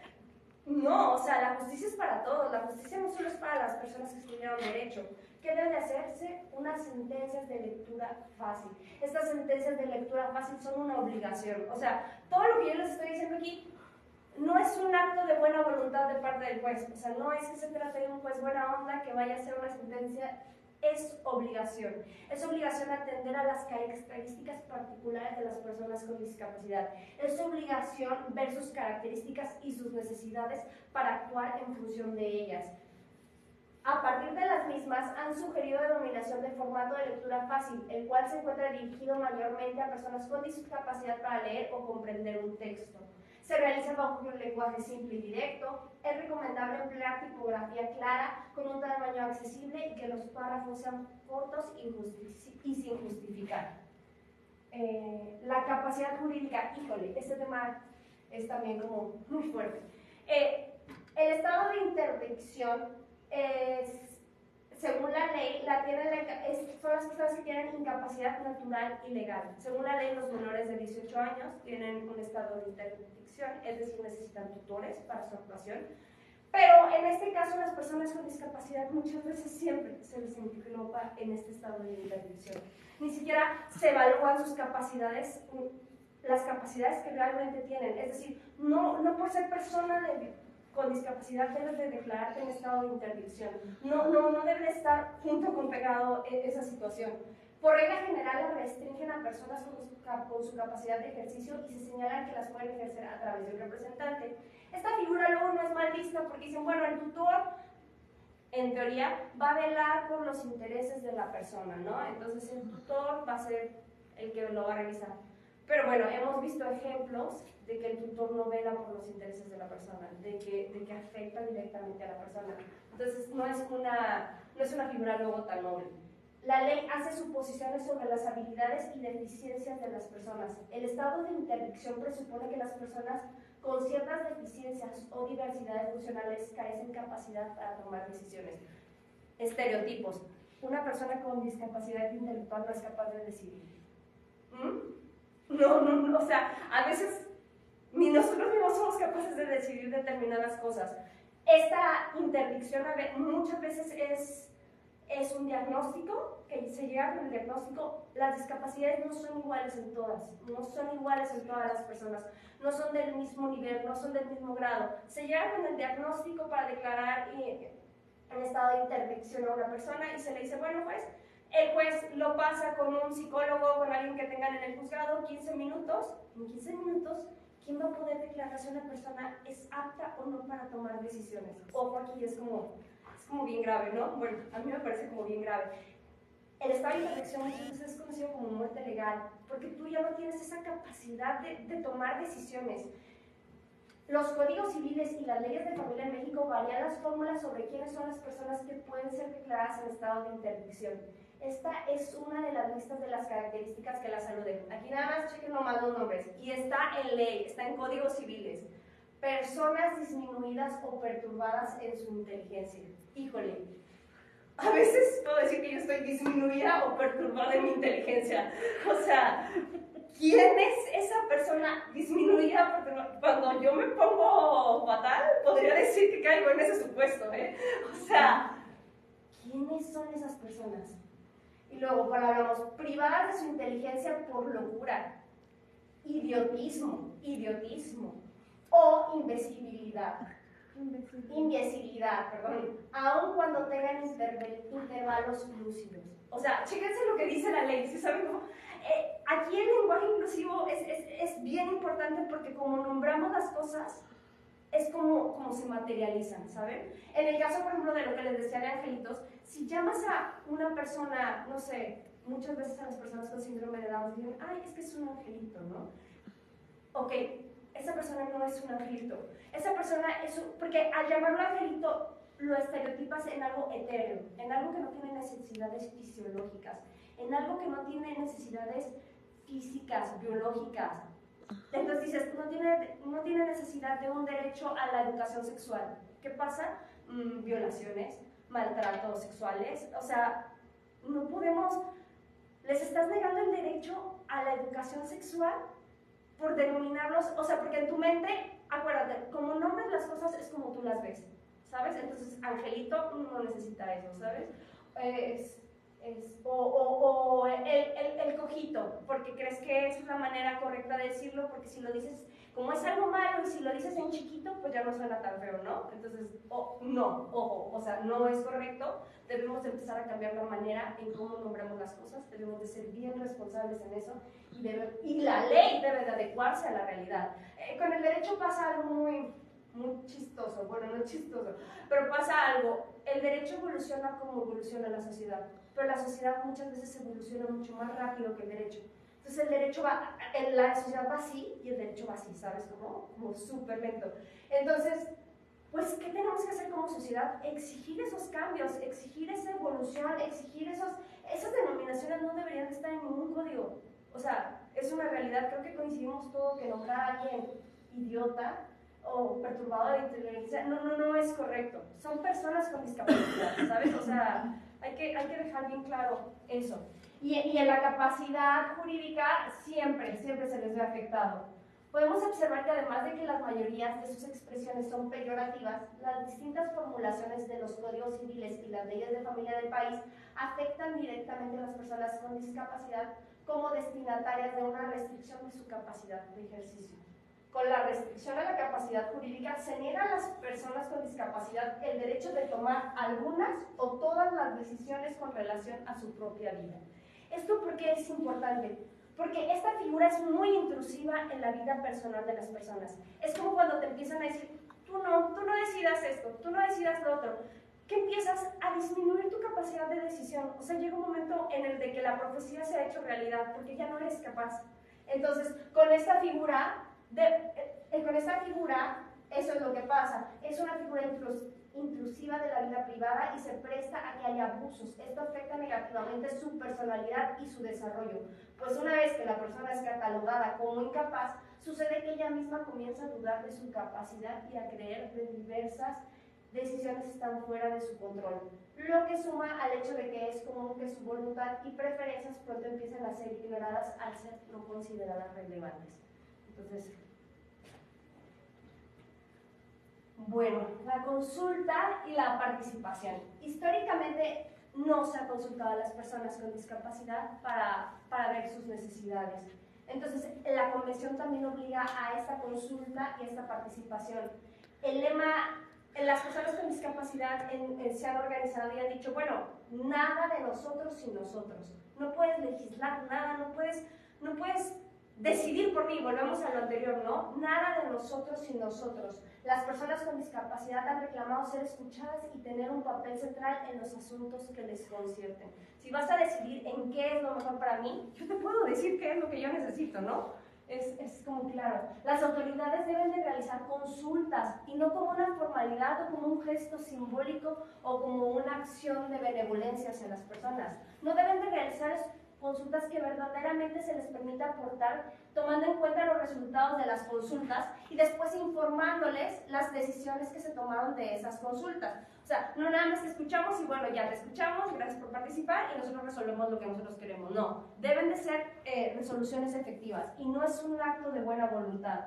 No, o sea, la justicia es para todos, la justicia no solo es para las personas que estudiaron derecho. ¿Qué debe de hacerse? Unas sentencias de lectura fácil. Estas sentencias de lectura fácil son una obligación. O sea, todo lo que yo les estoy diciendo aquí no es un acto de buena voluntad de parte del juez. O sea, no es que se trate de un juez buena onda que vaya a hacer una sentencia. Es obligación. Es obligación atender a las características particulares de las personas con discapacidad. Es obligación ver sus características y sus necesidades para actuar en función de ellas. A partir de las mismas, han sugerido denominación de formato de lectura fácil, el cual se encuentra dirigido mayormente a personas con discapacidad para leer o comprender un texto. Se realiza bajo un lenguaje simple y directo. Es recomendable emplear tipografía clara, con un tamaño accesible y que los párrafos sean cortos y sin justificar. La capacidad jurídica, híjole, este tema es también como muy fuerte. El estado de interdicción según la ley, son las personas que tienen incapacidad natural y legal. Según la ley, los menores de 18 años tienen un estado de interdicción, es decir, necesitan tutores para su actuación. Pero en este caso, las personas con discapacidad muchas veces siempre se les engloba en este estado de interdicción. Ni siquiera se evalúan sus capacidades, las capacidades que realmente tienen. Es decir, no por ser persona con discapacidad debes de declararte en estado de interdicción. No debe de estar junto con pegado esa situación. Por regla general, la restringen a personas con su capacidad de ejercicio y se señalan que las pueden ejercer a través de un representante. Esta figura luego no es mal vista porque dicen, bueno, el tutor, en teoría, va a velar por los intereses de la persona, ¿no? Entonces el tutor va a ser el que lo va a revisar. Pero bueno, hemos visto ejemplos de que el tutor no vela por los intereses de la persona, de que afecta directamente a la persona. Entonces no es una figura luego tan noble. La ley hace suposiciones sobre las habilidades y deficiencias de las personas. El estado de interdicción presupone que las personas con ciertas deficiencias o diversidades funcionales carecen capacidad para tomar decisiones. Estereotipos. Una persona con discapacidad intelectual no es capaz de decidir. No, o sea, a veces ni nosotros mismos somos capaces de decidir determinadas cosas. Esta interdicción muchas veces es un diagnóstico, que se llega con el diagnóstico. Las discapacidades no son iguales en todas, no son iguales en todas las personas, no son del mismo nivel, no son del mismo grado. Se llega con el diagnóstico para declarar en estado de interdicción a una persona y se le dice, bueno, pues, el juez lo pasa con un psicólogo, con alguien que tengan en el juzgado, 15 minutos. En 15 minutos, ¿quién va a poder declarar si una persona es apta o no para tomar decisiones? Ojo, aquí es como bien grave, ¿no? Bueno, a mí me parece como bien grave. El estado de interdicción muchas veces es conocido como muerte legal, porque tú ya no tienes esa capacidad de tomar decisiones. Los códigos civiles y las leyes de familia en México varían las fórmulas sobre quiénes son las personas que pueden ser declaradas en estado de interdicción. Esta es una de las listas de las características que las aluden. Aquí nada más chequen nomás los nombres. Y está en ley, está en códigos civiles. Personas disminuidas o perturbadas en su inteligencia. Híjole, a veces puedo decir que yo estoy disminuida o perturbada en mi inteligencia. O sea, ¿quién es esa persona disminuida? Porque cuando yo me pongo fatal, podría decir que caigo en ese supuesto, ¿eh? O sea, ¿quiénes son esas personas? Y luego, cuando hablamos privadas de su inteligencia por locura, idiotismo o imbecilidad, aun cuando tengan intervalos lúcidos. O sea, chéquense lo que dice la ley, ¿sí saben cómo? Aquí el lenguaje inclusivo es bien importante porque como nombramos las cosas, es como se materializan, ¿saben? En el caso, por ejemplo, de lo que les decía de angelitos, si llamas a una persona, no sé, muchas veces a las personas con síndrome de Down dicen, ay, es que es un angelito, ¿no? Ok, esa persona no es un angelito. Esa persona es porque al llamarlo angelito, lo estereotipas en algo etéreo, en algo que no tiene necesidades fisiológicas, en algo que no tiene necesidades físicas, biológicas. Entonces dices, no tiene necesidad de un derecho a la educación sexual. ¿Qué pasa? Violaciones, maltratos sexuales, o sea, no podemos, les estás negando el derecho a la educación sexual por denominarlos, o sea, porque en tu mente, acuérdate, como nombres las cosas es como tú las ves, ¿sabes? Entonces, angelito no necesita eso, ¿sabes? O el cojito, porque crees que es la manera correcta de decirlo, porque si lo dices, como es algo malo, y si lo dices en chiquito, pues ya no suena tan feo, ¿no? Entonces, no, ojo, o sea, no es correcto, debemos de empezar a cambiar la manera en cómo nombramos las cosas, debemos de ser bien responsables en eso, y la ley debe de adecuarse a la realidad. Con el derecho pasa algo muy chistoso, bueno, no chistoso, pero pasa algo, el derecho evoluciona como evoluciona la sociedad, pero la sociedad muchas veces evoluciona mucho más rápido que el derecho. Entonces el derecho va, la sociedad va así y el derecho va así, ¿sabes? Como súper lento. Entonces, pues, ¿qué tenemos que hacer como sociedad? Exigir esos cambios, exigir esa evolución, exigir esas denominaciones no deberían estar en ningún código. O sea, es una realidad, creo que coincidimos todos que nombrar a alguien idiota, o perturbado de inteligencia, no es correcto. Son personas con discapacidad, ¿sabes? O sea, hay que dejar bien claro eso. Y en la capacidad jurídica siempre se les ve afectado. Podemos observar que además de que las mayorías de sus expresiones son peyorativas, las distintas formulaciones de los códigos civiles y las leyes de familia del país afectan directamente a las personas con discapacidad como destinatarias de una restricción de su capacidad de ejercicio. Con la restricción a la capacidad jurídica se niega a las personas con discapacidad el derecho de tomar algunas o todas las decisiones con relación a su propia vida. ¿Esto por qué es importante? Porque esta figura es muy intrusiva en la vida personal de las personas. Es como cuando te empiezan a decir, tú no decidas esto, tú no decidas lo otro, que empiezas a disminuir tu capacidad de decisión. O sea, llega un momento en el de que la profecía se ha hecho realidad, porque ya no eres capaz. Entonces, con esta figura, eso es lo que pasa. Es una figura intrusiva de la vida privada y se presta a que haya abusos. Esto afecta negativamente su personalidad y su desarrollo, pues una vez que la persona es catalogada como incapaz, sucede que ella misma comienza a dudar de su capacidad y a creer que diversas decisiones están fuera de su control, lo que suma al hecho de que es común que su voluntad y preferencias pronto empiecen a ser ignoradas al ser no consideradas relevantes. Entonces, bueno, la consulta y la participación. Históricamente no se ha consultado a las personas con discapacidad para ver sus necesidades. Entonces, la Convención también obliga a esta consulta y a esta participación. El lema, las personas con discapacidad se han organizado y han dicho, bueno, nada de nosotros sin nosotros. No puedes legislar nada, no puedes decidir por mí, volvemos a lo anterior, ¿no? Nada de nosotros sin nosotros. Las personas con discapacidad han reclamado ser escuchadas y tener un papel central en los asuntos que les concierten. Si vas a decidir en qué es lo mejor para mí, yo te puedo decir qué es lo que yo necesito, ¿no? Es como claro. Las autoridades deben de realizar consultas y no como una formalidad o como un gesto simbólico o como una acción de benevolencia hacia las personas. No deben de realizar consultas que verdaderamente se les permita aportar, tomando en cuenta los resultados de las consultas y después informándoles las decisiones que se tomaron de esas consultas. O sea, no nada más que escuchamos y bueno, ya te escuchamos, gracias por participar y nosotros resolvemos lo que nosotros queremos. No, deben de ser resoluciones efectivas y no es un acto de buena voluntad.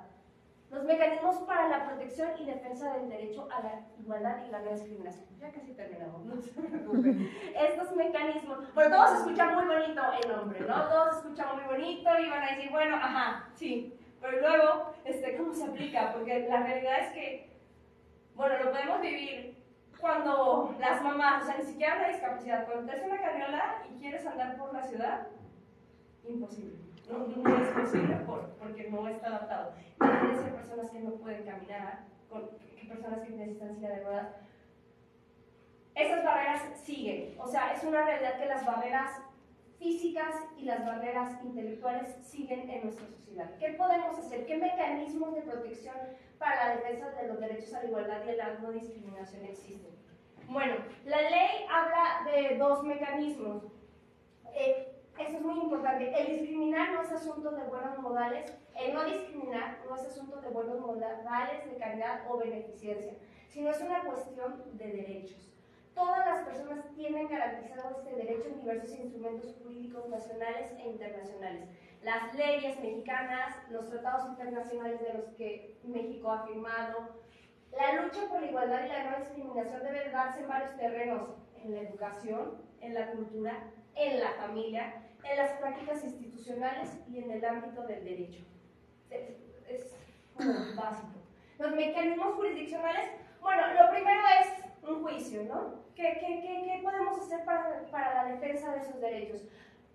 Los mecanismos para la protección y defensa del derecho a la igualdad y la no discriminación. Ya casi terminamos, no se preocupen. Estos mecanismos, bueno, todos escuchan muy bonito el nombre, ¿no? Todos escuchan muy bonito y van a decir, bueno, ajá, sí. Pero luego, ¿cómo se aplica? Porque la realidad es que, bueno, lo podemos vivir cuando las mamás, o sea, ni siquiera la discapacidad, cuando te haces una carriola y quieres andar por la ciudad, imposible. No es posible porque no está adaptado. Deben de ser personas que no pueden caminar, personas que necesitan silla de ruedas. Esas barreras siguen. O sea, es una realidad que las barreras físicas y las barreras intelectuales siguen en nuestra sociedad. ¿Qué podemos hacer? ¿Qué mecanismos de protección para la defensa de los derechos a la igualdad y a la no discriminación existen? Bueno, la ley habla de dos mecanismos. Eso es muy importante. El discriminar no es asunto de buenos modales. El no discriminar no es asunto de buenos modales, de caridad o beneficencia, sino es una cuestión de derechos. Todas las personas tienen garantizado este derecho en diversos instrumentos jurídicos nacionales e internacionales. Las leyes mexicanas, los tratados internacionales de los que México ha firmado. La lucha por la igualdad y la no discriminación debe darse en varios terrenos: en la educación, en la cultura, en la familia, en las prácticas institucionales y en el ámbito del derecho. Es como básico. Los mecanismos jurisdiccionales, bueno, lo primero es un juicio, ¿no? ¿Qué podemos hacer para la defensa de esos derechos?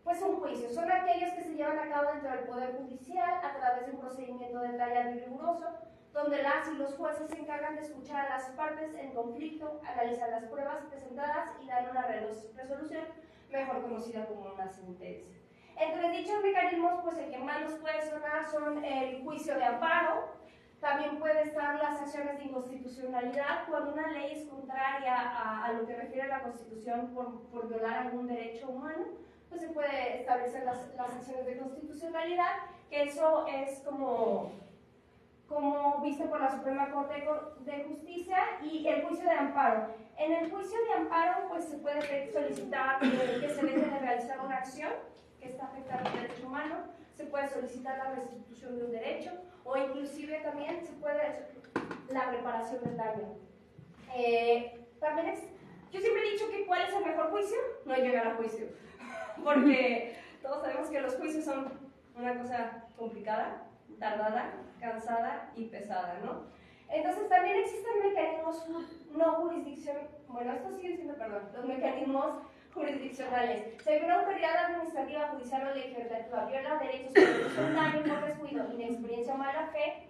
Pues un juicio. Son aquellos que se llevan a cabo dentro del Poder Judicial a través de un procedimiento detallado y riguroso, donde las y los jueces se encargan de escuchar a las partes en conflicto, analizar las pruebas presentadas y dar una resolución, mejor conocida como una sentencia. Entre dichos mecanismos, pues el que más nos puede sonar son el juicio de amparo. También puede estar las acciones de inconstitucionalidad, cuando una ley es contraria a lo que refiere a la Constitución por violar algún derecho humano, pues se puede establecer las acciones de constitucionalidad, que eso es como visto por la Suprema Corte de Justicia, y el juicio de amparo. En el juicio de amparo, pues se puede solicitar que se deje de realizar una acción que está afectando el derecho humano, se puede solicitar la restitución de un derecho, o inclusive también se puede la reparación del daño. También yo siempre he dicho que ¿cuál es el mejor juicio? No llegar a juicio, porque todos sabemos que los juicios son una cosa complicada, tardada, cansada y pesada, ¿no? Entonces también existen mecanismos no jurisdiccionales, bueno, esto sigue siendo, perdón, los mecanismos jurisdiccionales. Si alguna autoridad administrativa, judicial o legislativa viola derechos por un daño por descuido, inexperiencia o mala fe,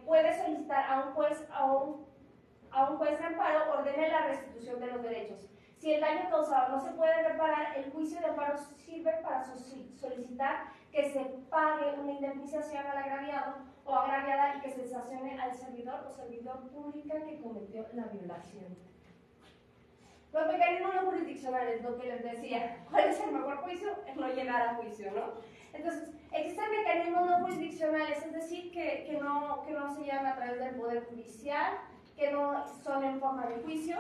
puede solicitar a un juez de amparo ordene la restitución de los derechos. Si el daño causado no se puede reparar, el juicio de amparo sirve para solicitar que se pague una indemnización al agraviado o agraviada y que se sancione al servidor o servidor pública que cometió la violación. Los mecanismos no jurisdiccionales, lo que les decía, ¿cuál es el mejor juicio? Es no llegar a juicio, ¿no? Entonces, existen mecanismos no jurisdiccionales, es decir, que no se llevan a través del Poder Judicial, que no son en forma de juicio,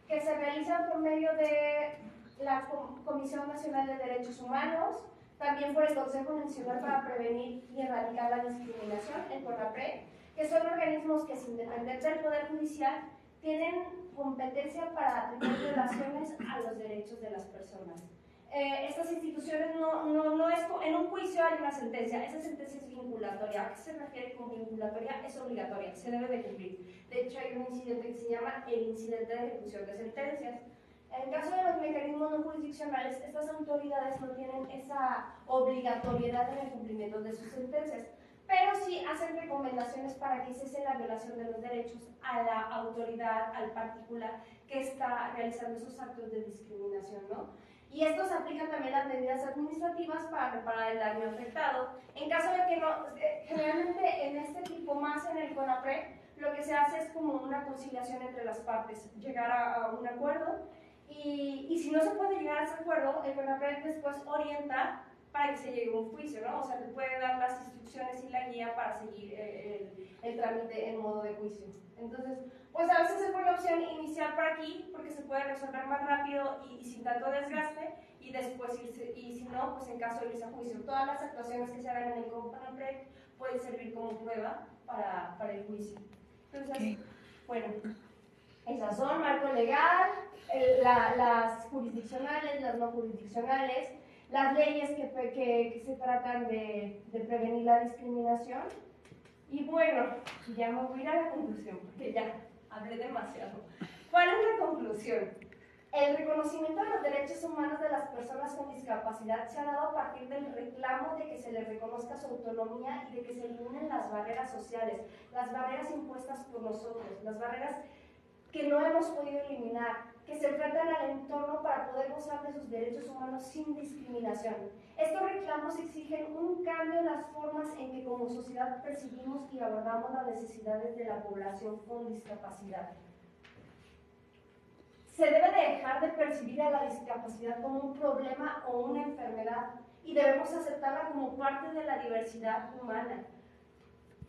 que se realizan por medio de la Comisión Nacional de Derechos Humanos, también por el Consejo Nacional para Prevenir y Erradicar la Discriminación, el CONAPRED, que son organismos que, sin depender del Poder Judicial, tienen competencia para atribuir violaciones a los derechos de las personas. Estas instituciones no es, en un juicio hay una sentencia, esa sentencia es vinculatoria. ¿A qué se refiere con vinculatoria? Es obligatoria, se debe de cumplir. De hecho, hay un incidente que se llama el incidente de ejecución de sentencias. En el caso de los mecanismos no jurisdiccionales, estas autoridades no tienen esa obligatoriedad en el cumplimiento de sus sentencias, pero sí hacen recomendaciones para que cese la violación de los derechos a la autoridad, al particular que está realizando esos actos de discriminación, ¿no? Y esto se aplica también a las medidas administrativas para reparar el daño afectado. En caso de que no, generalmente en este tipo, más en el CONAPRED, lo que se hace es como una conciliación entre las partes, llegar a un acuerdo, y si no se puede llegar a ese acuerdo, el CONAPRED después orienta para que se llegue a un juicio, ¿no? O sea, te puede dar las instrucciones y la guía para seguir el trámite en modo de juicio. Entonces, pues a veces es buena opción iniciar por aquí, porque se puede resolver más rápido y sin tanto desgaste, y después irse, y si no, pues en caso de irse a juicio. Todas las actuaciones que se hagan en el CONAPRED pueden servir como prueba para el juicio. Entonces, bueno, esas son marco legal, las jurisdiccionales, las no jurisdiccionales, las leyes que se tratan de prevenir la discriminación. Y bueno, ya me voy a ir a la conclusión, porque ya hablé demasiado. ¿Cuál es la conclusión? El reconocimiento de los derechos humanos de las personas con discapacidad se ha dado a partir del reclamo de que se les reconozca su autonomía y de que se eliminen las barreras sociales, las barreras impuestas por nosotros, las barreras que no hemos podido eliminar, que se enfrentan al entorno para poder gozar de sus derechos humanos sin discriminación. Estos reclamos exigen un cambio en las formas en que como sociedad percibimos y abordamos las necesidades de la población con discapacidad. Se debe de dejar de percibir a la discapacidad como un problema o una enfermedad y debemos aceptarla como parte de la diversidad humana,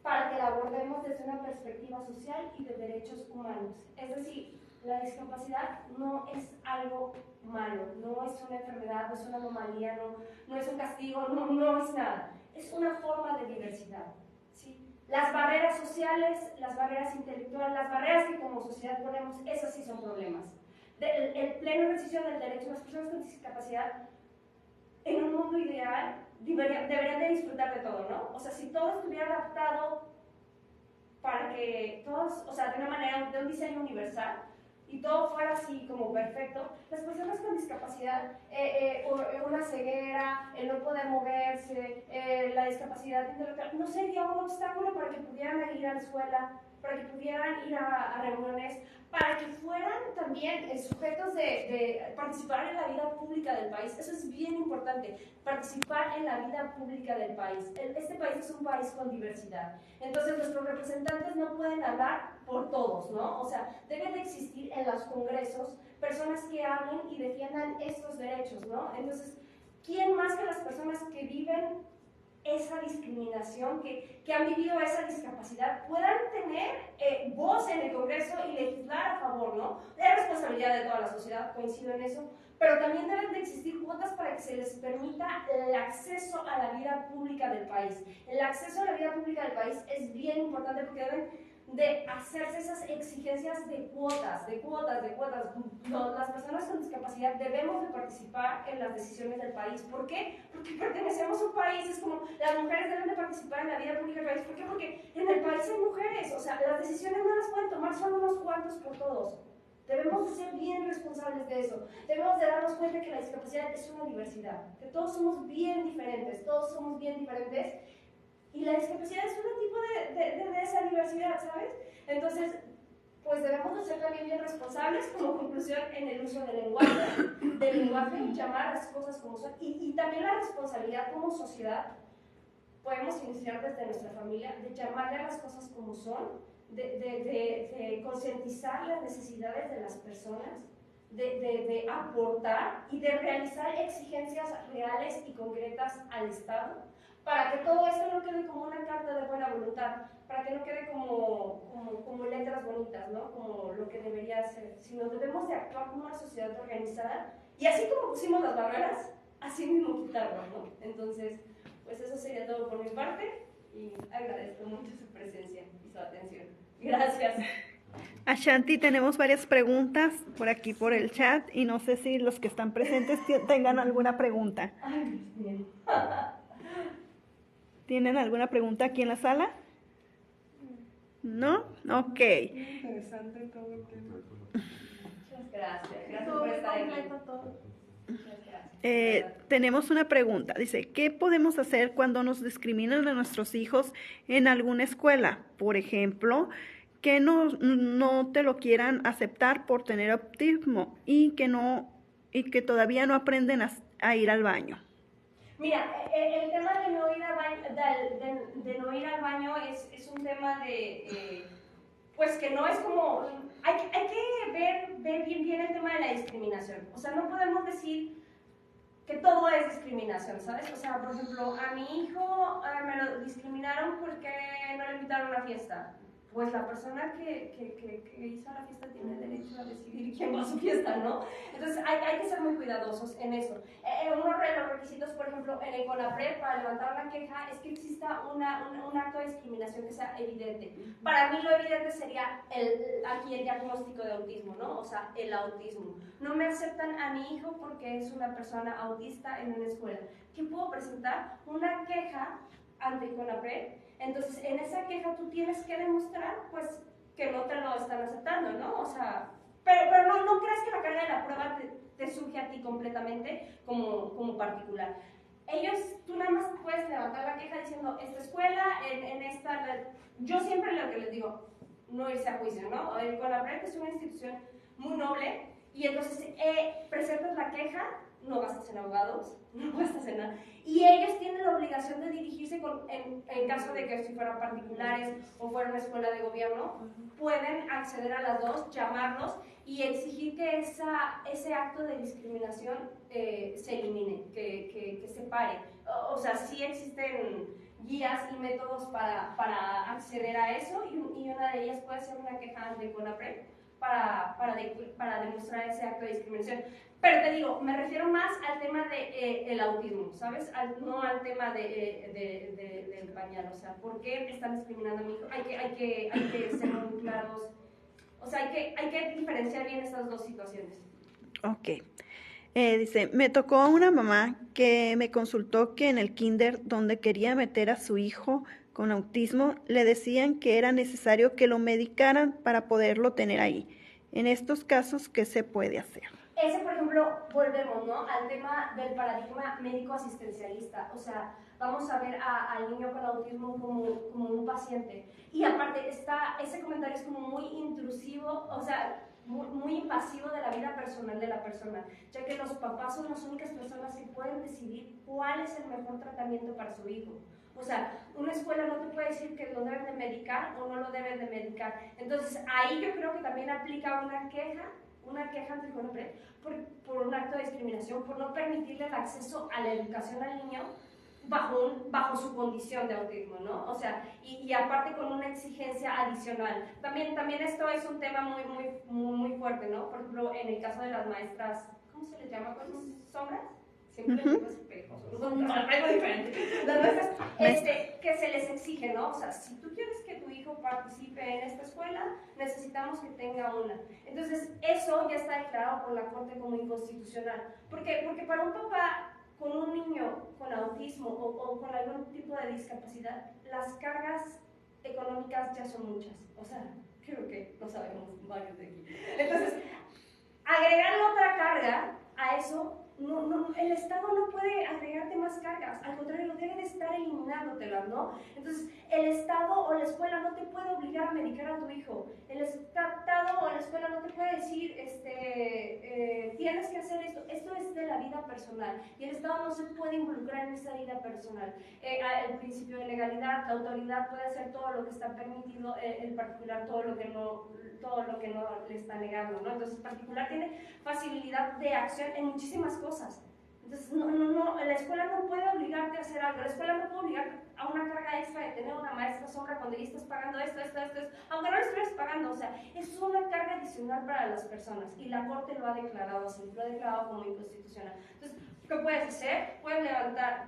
para que la abordemos desde una perspectiva social y de derechos humanos. Es decir, la discapacidad no es algo malo, no es una enfermedad, no es una anomalía, no es un castigo, no es nada. Es una forma de diversidad, ¿sí? Las barreras sociales, las barreras intelectuales, las barreras que como sociedad ponemos, esas sí son problemas. El pleno ejercicio del derecho de las personas con discapacidad, en un mundo ideal, deberían de disfrutar de todo, ¿no? O sea, si todo estuviera adaptado para que todos, o sea, de una manera, de un diseño universal, y todo fuera así como perfecto, las personas con discapacidad, una ceguera, el no poder moverse, la discapacidad intelectual, no sería un obstáculo para que pudieran ir a la escuela, para que pudieran ir a reuniones, para que fueran también sujetos de participar en la vida pública del país. Eso es bien importante, participar en la vida pública del país. Este país es un país con diversidad. Entonces nuestros representantes no pueden hablar por todos, ¿no? O sea, deben de existir en los congresos personas que hablen y defiendan estos derechos, ¿no? Entonces, ¿quién más que las personas que viven esa discriminación, que han vivido esa discapacidad, puedan voz en el Congreso y legislar a favor, ¿no? Es responsabilidad de toda la sociedad, coincido en eso, pero también deben de existir cuotas para que se les permita el acceso a la vida pública del país. El acceso a la vida pública del país es bien importante porque deben de hacerse esas exigencias de cuotas. Las personas con discapacidad debemos de participar en las decisiones del país. ¿Por qué? Porque pertenecemos a un país, es como las mujeres deben de participar en la vida pública del país. ¿Por qué? Porque en el país hay mujeres, o sea, las decisiones no las pueden tomar solo unos cuantos por todos. Debemos de ser bien responsables de eso. Debemos de darnos cuenta que la discapacidad es una diversidad, que todos somos bien diferentes, y la discapacidad es un tipo de esa diversidad, ¿sabes? Entonces, pues debemos de ser también bien responsables como conclusión en el uso del lenguaje y llamar las cosas como son. Y también la responsabilidad como sociedad, podemos iniciar desde nuestra familia, de llamarle a las cosas como son, de concientizar las necesidades de las personas, de aportar y de realizar exigencias reales y concretas al Estado, para que todo esto no quede como una carta de buena voluntad, para que no quede como letras bonitas, ¿no? Como lo que debería ser, sino debemos de actuar como una sociedad organizada, y así como pusimos las barreras, así mismo quitarlas, ¿no? Entonces, pues eso sería todo por mi parte, y agradezco mucho su presencia y su atención. Gracias. Ashanti, tenemos varias preguntas por aquí por el chat, y no sé si los que están presentes tengan alguna pregunta. Ay, Dios mío. ¿Tienen alguna pregunta aquí en la sala? ¿No? Ok. Interesante todo el tema. Muchas gracias. Gracias por estar aquí. Tenemos una pregunta. Dice, ¿qué podemos hacer cuando nos discriminan a nuestros hijos en alguna escuela? Por ejemplo, que no te lo quieran aceptar por tener autismo y que todavía no aprenden a ir al baño. Mira, el tema de no ir al baño, es un tema pues que no es como, hay que ver bien el tema de la discriminación. O sea, no podemos decir que todo es discriminación, ¿sabes? O sea, por ejemplo, a mi hijo me lo discriminaron porque no le invitaron a una fiesta. Pues la persona que hizo la fiesta tiene derecho a decidir quién va a su fiesta, ¿no? Entonces hay que ser muy cuidadosos en eso. Uno de los requisitos, por ejemplo, en el CONAPRED para levantar una queja es que exista un acto de discriminación que sea evidente. Para mí lo evidente sería aquí el diagnóstico de autismo, ¿no? O sea, el autismo. No me aceptan a mi hijo porque es una persona autista en una escuela. ¿Qué puedo presentar? Una queja ante CONAPRED. Entonces, en esa queja tú tienes que demostrar, pues, que no te lo están aceptando, ¿no? O sea, pero no creas que la carga de la prueba te surge a ti completamente como particular. Tú nada más puedes levantar la queja diciendo, esta escuela, yo siempre lo que les digo, no irse a juicio, ¿no? El CONAPRED es una institución muy noble, y entonces presentas la queja, no gastas en abogados, no gastas en nada. Y ellos tienen la obligación de dirigirse, en caso de que si fueran particulares o fuera una escuela de gobierno, pueden acceder a las dos, llamarlos y exigir que ese acto de discriminación se elimine, que se pare. O sea, sí existen guías y métodos para acceder a eso, y una de ellas puede ser una queja ante CONAPRED para demostrar ese acto de discriminación. Pero te digo, me refiero más al tema del autismo, ¿sabes? No al tema del pañal. O sea, ¿por qué están discriminando a mi hijo? Hay que ser muy claros. O sea, hay que diferenciar bien estas dos situaciones. Ok. Dice, me tocó una mamá que me consultó que en el kinder donde quería meter a su hijo con autismo, le decían que era necesario que lo medicaran para poderlo tener ahí. En estos casos, ¿qué se puede hacer? Ese, por ejemplo, volvemos, ¿no?, al tema del paradigma médico-asistencialista. O sea, vamos a ver al niño con autismo como un paciente. Y aparte, ese comentario es como muy intrusivo, o sea, muy invasivo de la vida personal de la persona, ya que los papás son las únicas personas que pueden decidir cuál es el mejor tratamiento para su hijo. O sea, una escuela no te puede decir que lo deben de medicar o no lo deben de medicar. Entonces, ahí yo creo que también aplica una queja ante el CONAPRED por un acto de discriminación, por no permitirle el acceso a la educación al niño bajo su condición de autismo, ¿no? O sea, y aparte con una exigencia adicional. También esto es un tema muy fuerte, ¿no? Por ejemplo, en el caso de las maestras, ¿cómo se les llama? ¿Sombras? Siempre les digo espejos, algo diferente. Las maestras que se les exige, ¿no? O sea, si tú quieres que tu hijo participe en esta escuela, necesitamos que tenga una. Entonces, eso ya está declarado por la Corte como inconstitucional. Porque para un papá con un niño con autismo o con algún tipo de discapacidad, las cargas económicas ya son muchas. O sea, creo que lo sabemos varios de aquí. Entonces, agregarle otra carga a eso, el Estado no puede agregarte más cargas, al contrario, debe de estar eliminándotelas, ¿no? Entonces, el Estado o la escuela no te puede obligar a medicar a tu hijo, el Estado o la escuela no te puede decir, tienes que hacer esto es de la vida personal, y el Estado no se puede involucrar en esa vida personal. El principio de legalidad, la autoridad puede hacer todo lo que está permitido, el particular todo lo que no le está negando, ¿no? Entonces, el particular tiene facilidad de acción en muchísimas cosas. Entonces, la escuela no puede obligarte a hacer algo, la escuela no puede obligarte a una carga extra de tener una maestra sombra cuando ya estás pagando esto, aunque no lo estuvieras pagando, o sea, es una carga adicional para las personas, y la Corte lo ha declarado así, lo ha declarado como inconstitucional. Entonces, ¿qué puedes hacer? Puedes levantar,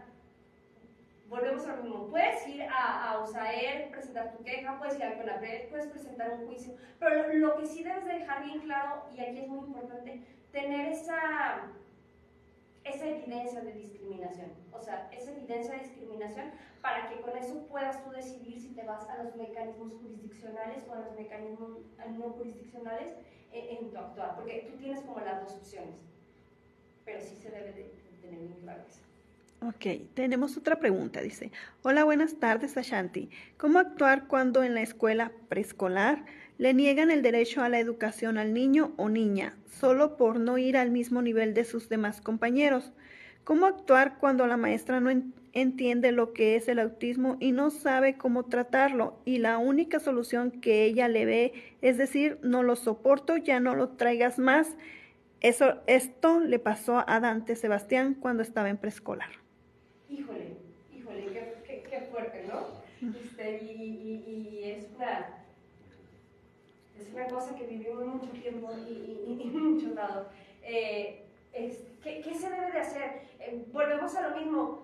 volvemos a lo mismo, puedes ir a USAER, presentar tu queja, puedes ir a CONAPRED, puedes presentar un juicio, pero lo que sí debes de dejar bien claro, y aquí es muy importante, tener esa evidencia de discriminación, o sea, esa evidencia de discriminación para que con eso puedas tú decidir si te vas a los mecanismos jurisdiccionales o a los mecanismos no jurisdiccionales en tu actuar, porque tú tienes como las dos opciones, pero sí se debe de tener muy claro eso. Ok, tenemos otra pregunta, dice: hola, buenas tardes, Ashanti. ¿Cómo actuar cuando en la escuela preescolar le niegan el derecho a la educación al niño o niña, solo por no ir al mismo nivel de sus demás compañeros? ¿Cómo actuar cuando la maestra no entiende lo que es el autismo y no sabe cómo tratarlo? Y la única solución que ella le ve es decir: no lo soporto, ya no lo traigas más. Esto le pasó a Dante Sebastián cuando estaba en preescolar. Híjole, qué fuerte, ¿no? Y es una cosa que vivimos mucho tiempo y mucho dado. ¿Qué se debe de hacer? Volvemos a lo mismo.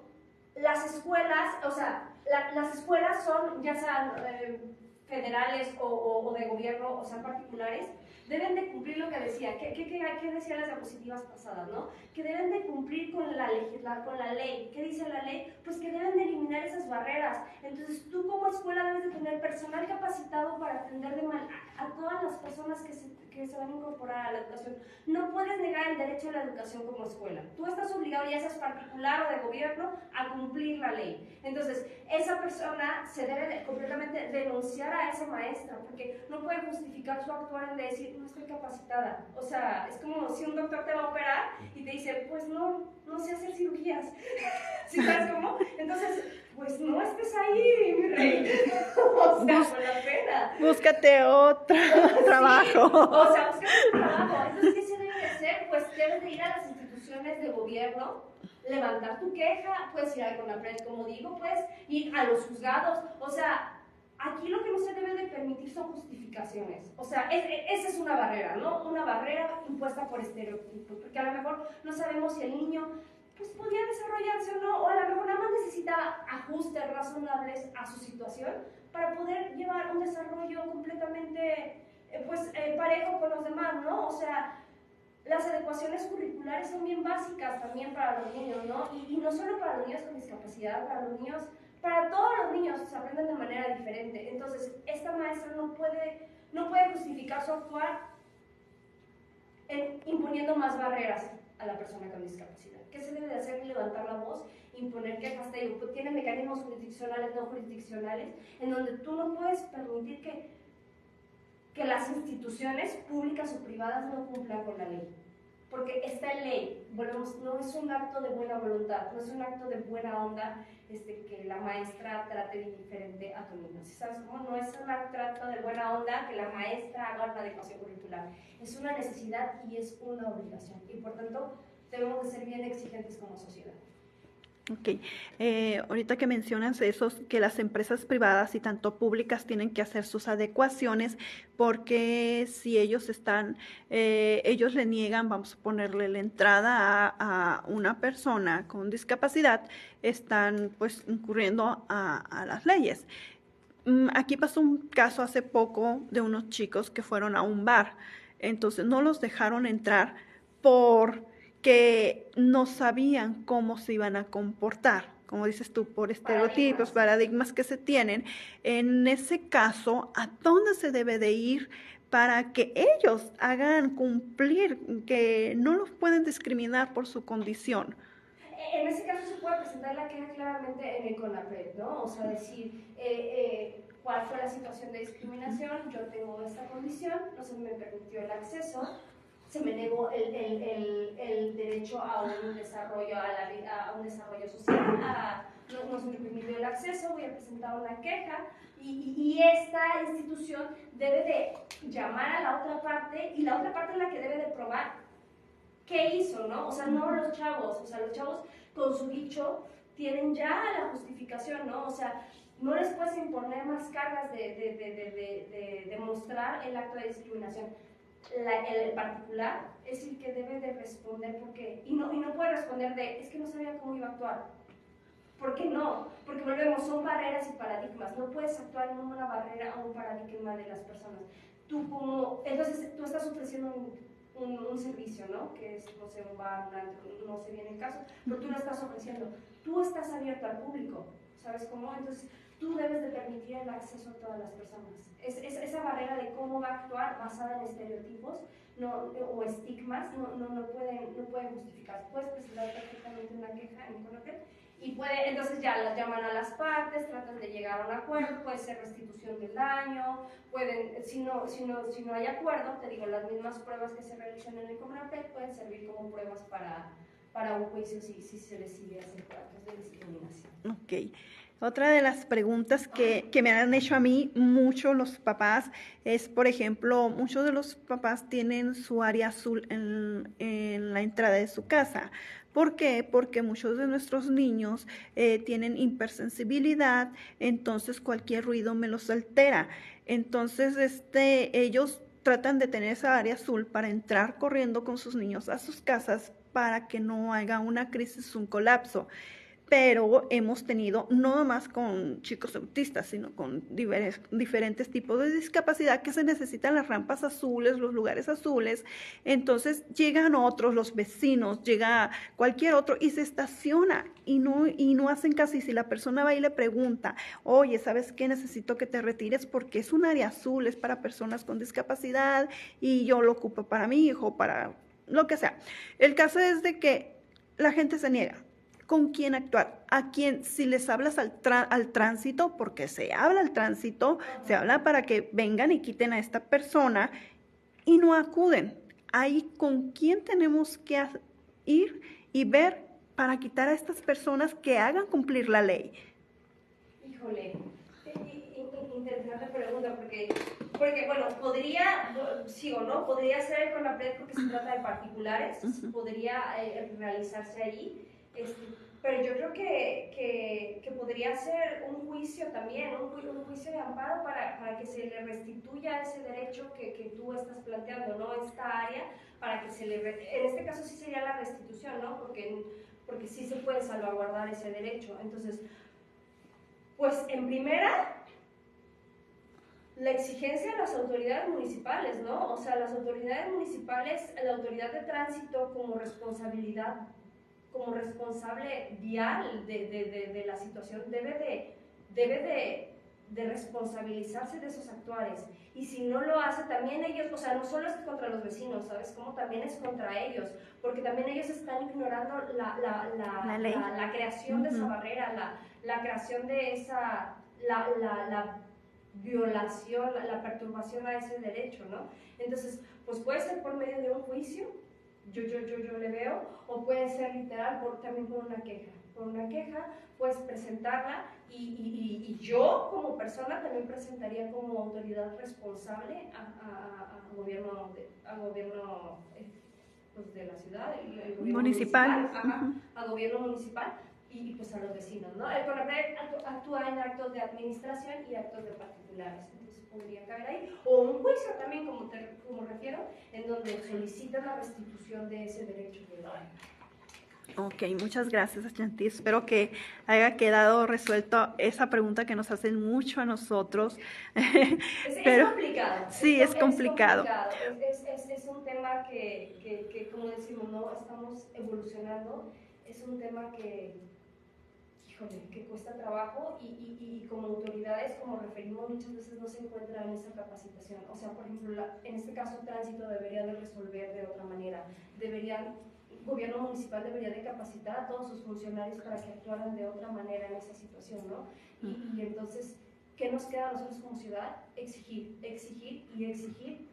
Las escuelas, o sea, las escuelas son, ya sean federales o de gobierno, o sean particulares, deben de cumplir lo que decía, ¿qué decían las diapositivas pasadas, no? Que deben de cumplir con la ley. ¿Qué dice la ley? Pues que deben de eliminar esas barreras. Entonces, tú como escuela debes de tener personal capacitado para atender a todas las personas que se van a incorporar a la educación. No puedes negar el derecho a la educación como escuela. Tú estás obligado, ya seas particular o de gobierno, a cumplir la ley. Entonces, esa persona se debe completamente denunciar a esa maestra, porque no puede justificar su actuar en decir: no estoy capacitada. O sea, es como si un doctor te va a operar y te dice: pues no sé hacer cirugías. ¿Sí sabes cómo? Entonces, pues no estés ahí, mi rey. O sea, con la pena. Búscate otro trabajo. O sea, búscate otro trabajo. Entonces, ¿qué se debe de hacer? Pues debes de ir a las instituciones de gobierno, levantar tu queja, puedes ir a CONAPRED, como digo, puedes ir a los juzgados. O sea, aquí lo que no se debe de permitir son justificaciones. O sea, esa es una barrera, ¿no? Una barrera impuesta por estereotipos, porque a lo mejor no sabemos si el niño pues podía desarrollarse o no, o a lo mejor nada más necesita ajustes razonables a su situación para poder llevar un desarrollo completamente parejo con los demás, ¿no? O sea, las adecuaciones curriculares son bien básicas también para los niños, ¿no? Y no solo para los niños con discapacidad, para los niños, para todos los niños se aprenden de manera diferente. Entonces, esta maestra no puede justificar su actuar imponiendo más barreras a la persona con discapacidad. ¿Qué se debe de hacer? Levantar la voz, imponer quejas. Tiene mecanismos jurisdiccionales, no jurisdiccionales, en donde tú no puedes permitir que las instituciones públicas o privadas no cumplan con la ley. Porque está en ley, volvemos, no es un acto de buena voluntad, no es un acto de buena onda que la maestra trate diferente a tu niño. ¿Sabes cómo? No es un acto de buena onda que la maestra haga una adecuación curricular. Es una necesidad y es una obligación. Y por tanto, debemos de ser bien exigentes como sociedad. Ok, ahorita que mencionas eso, que las empresas privadas y tanto públicas tienen que hacer sus adecuaciones, porque si ellos ellos le niegan, vamos a ponerle la entrada a una persona con discapacidad, están pues incurriendo a las leyes. Aquí pasó un caso hace poco de unos chicos que fueron a un bar, entonces no los dejaron entrar porque no sabían cómo se iban a comportar, como dices tú, por estereotipos, paradigmas que se tienen. En ese caso, ¿a dónde se debe de ir para que ellos hagan cumplir, que no los pueden discriminar por su condición? En ese caso se puede presentar la queja claramente en el CONAPRED, ¿no? O sea, decir cuál fue la situación de discriminación, yo tengo esta condición, no se me permitió el acceso, se me negó el derecho a un desarrollo, a un desarrollo social, no se me permitió el acceso, voy a presentar una queja y esta institución debe de llamar a la otra parte y la otra parte es la que debe de probar qué hizo, ¿no? O sea, no los chavos, o sea, los chavos con su dicho tienen ya la justificación, ¿no? O sea, no les puedes imponer más cargas de demostrar el acto de discriminación. El particular es el que debe de responder porque, y no puede responder es que no sabía cómo iba a actuar. ¿Por qué no? Porque volvemos, son barreras y paradigmas. No puedes actuar en una barrera o un paradigma de las personas. Entonces tú estás ofreciendo un servicio, ¿no? Que es, no sé, un bar, no sé bien el caso, pero tú lo estás ofreciendo. Tú estás abierto al público, ¿sabes cómo? Entonces tú debes de permitir el acceso a todas las personas. Esa barrera de cómo va a actuar basada en estereotipos o estigmas no pueden justificarse. Puedes presentar perfectamente una queja en CONAPRED y entonces ya las llaman a las partes, tratan de llegar a un acuerdo, puede ser restitución del daño, si no hay acuerdo, te digo, las mismas pruebas que se realizan en el CONAPRED pueden servir como pruebas para un juicio si se decide hacer actos de discriminación. Ok. Otra de las preguntas que me han hecho a mí mucho los papás es, por ejemplo, muchos de los papás tienen su área azul en la entrada de su casa. ¿Por qué? Porque muchos de nuestros niños tienen hipersensibilidad, entonces cualquier ruido me los altera. Entonces ellos tratan de tener esa área azul para entrar corriendo con sus niños a sus casas para que no haya una crisis, un colapso. Pero hemos tenido, no nomás con chicos autistas, sino con diferentes tipos de discapacidad que se necesitan las rampas azules, los lugares azules. Entonces llegan otros, los vecinos, llega cualquier otro y se estaciona y no hacen caso. Y si la persona va y le pregunta, oye, ¿sabes qué? Necesito que te retires porque es un área azul, es para personas con discapacidad y yo lo ocupo para mi hijo, para lo que sea. El caso es de que la gente se niega. ¿Con quién actuar? ¿A quién? Si les hablas al tránsito, porque se habla al tránsito, se habla para que vengan y quiten a esta persona y no acuden. Ahí, ¿con quién tenemos que ir y ver para quitar a estas personas que hagan cumplir la ley? Híjole, interesante pregunta, porque bueno, sí o no, podría ser el CONAPRED porque se trata de particulares, podría realizarse ahí. Pero yo creo que podría ser un juicio también, un juicio de amparo para que se le restituya ese derecho que tú estás planteando, ¿no? Esta área, para que en este caso sí sería la restitución, ¿no? Porque sí se puede salvaguardar ese derecho. Entonces, pues en primera, la exigencia de las autoridades municipales, ¿no? O sea, las autoridades municipales, la autoridad de tránsito como responsabilidad, como responsable vial de la situación, debe de responsabilizarse de esos actuares. Y si no lo hace, también ellos, o sea, no solo es contra los vecinos, ¿sabes? Como también es contra ellos, porque también ellos están ignorando la creación de esa barrera, la creación de esa, la violación, la perturbación a ese derecho, ¿no? Entonces, pues puede ser por medio de un juicio, yo le veo, o puede ser literal también por una queja. Por una queja, puedes presentarla y yo como persona también presentaría como autoridad responsable a gobierno pues de la ciudad, el gobierno municipal. A gobierno municipal, y pues a los vecinos, ¿no? El CONAPRED actúa en actos de administración y actos de particulares, entonces podría caber ahí. O un juicio también, como refiero, en donde solicitan la restitución de ese derecho de Ok, muchas gracias, Ashanti. Espero que haya quedado resuelto esa pregunta que nos hacen mucho a nosotros. Es complicado. Sí, es complicado. Es un tema que, como decimos, ¿no? Estamos evolucionando. Es un tema que, híjole, que cuesta trabajo y como autoridades, como referimos, muchas veces no se encuentra en esa capacitación. O sea, por ejemplo, en este caso, tránsito debería de resolver de otra manera. Gobierno municipal debería de capacitar a todos sus funcionarios para que actuaran de otra manera en esa situación, ¿no? Y entonces, ¿qué nos queda a nosotros como ciudad? Exigir y exigir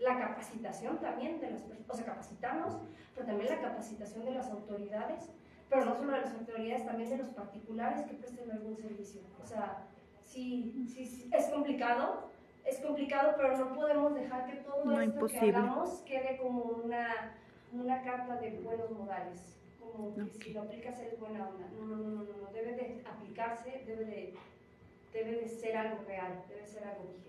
la capacitación también de las personas, o sea, capacitarnos, pero también la capacitación de las autoridades, pero no solo de las autoridades, también de los particulares que presten algún servicio. O sea, sí, es complicado, pero no podemos dejar que todo esto que hagamos quede como una carta de buenos modales, como que si lo aplicas eres buena onda. No, debe de aplicarse, debe de ser algo real, debe ser algo vigente.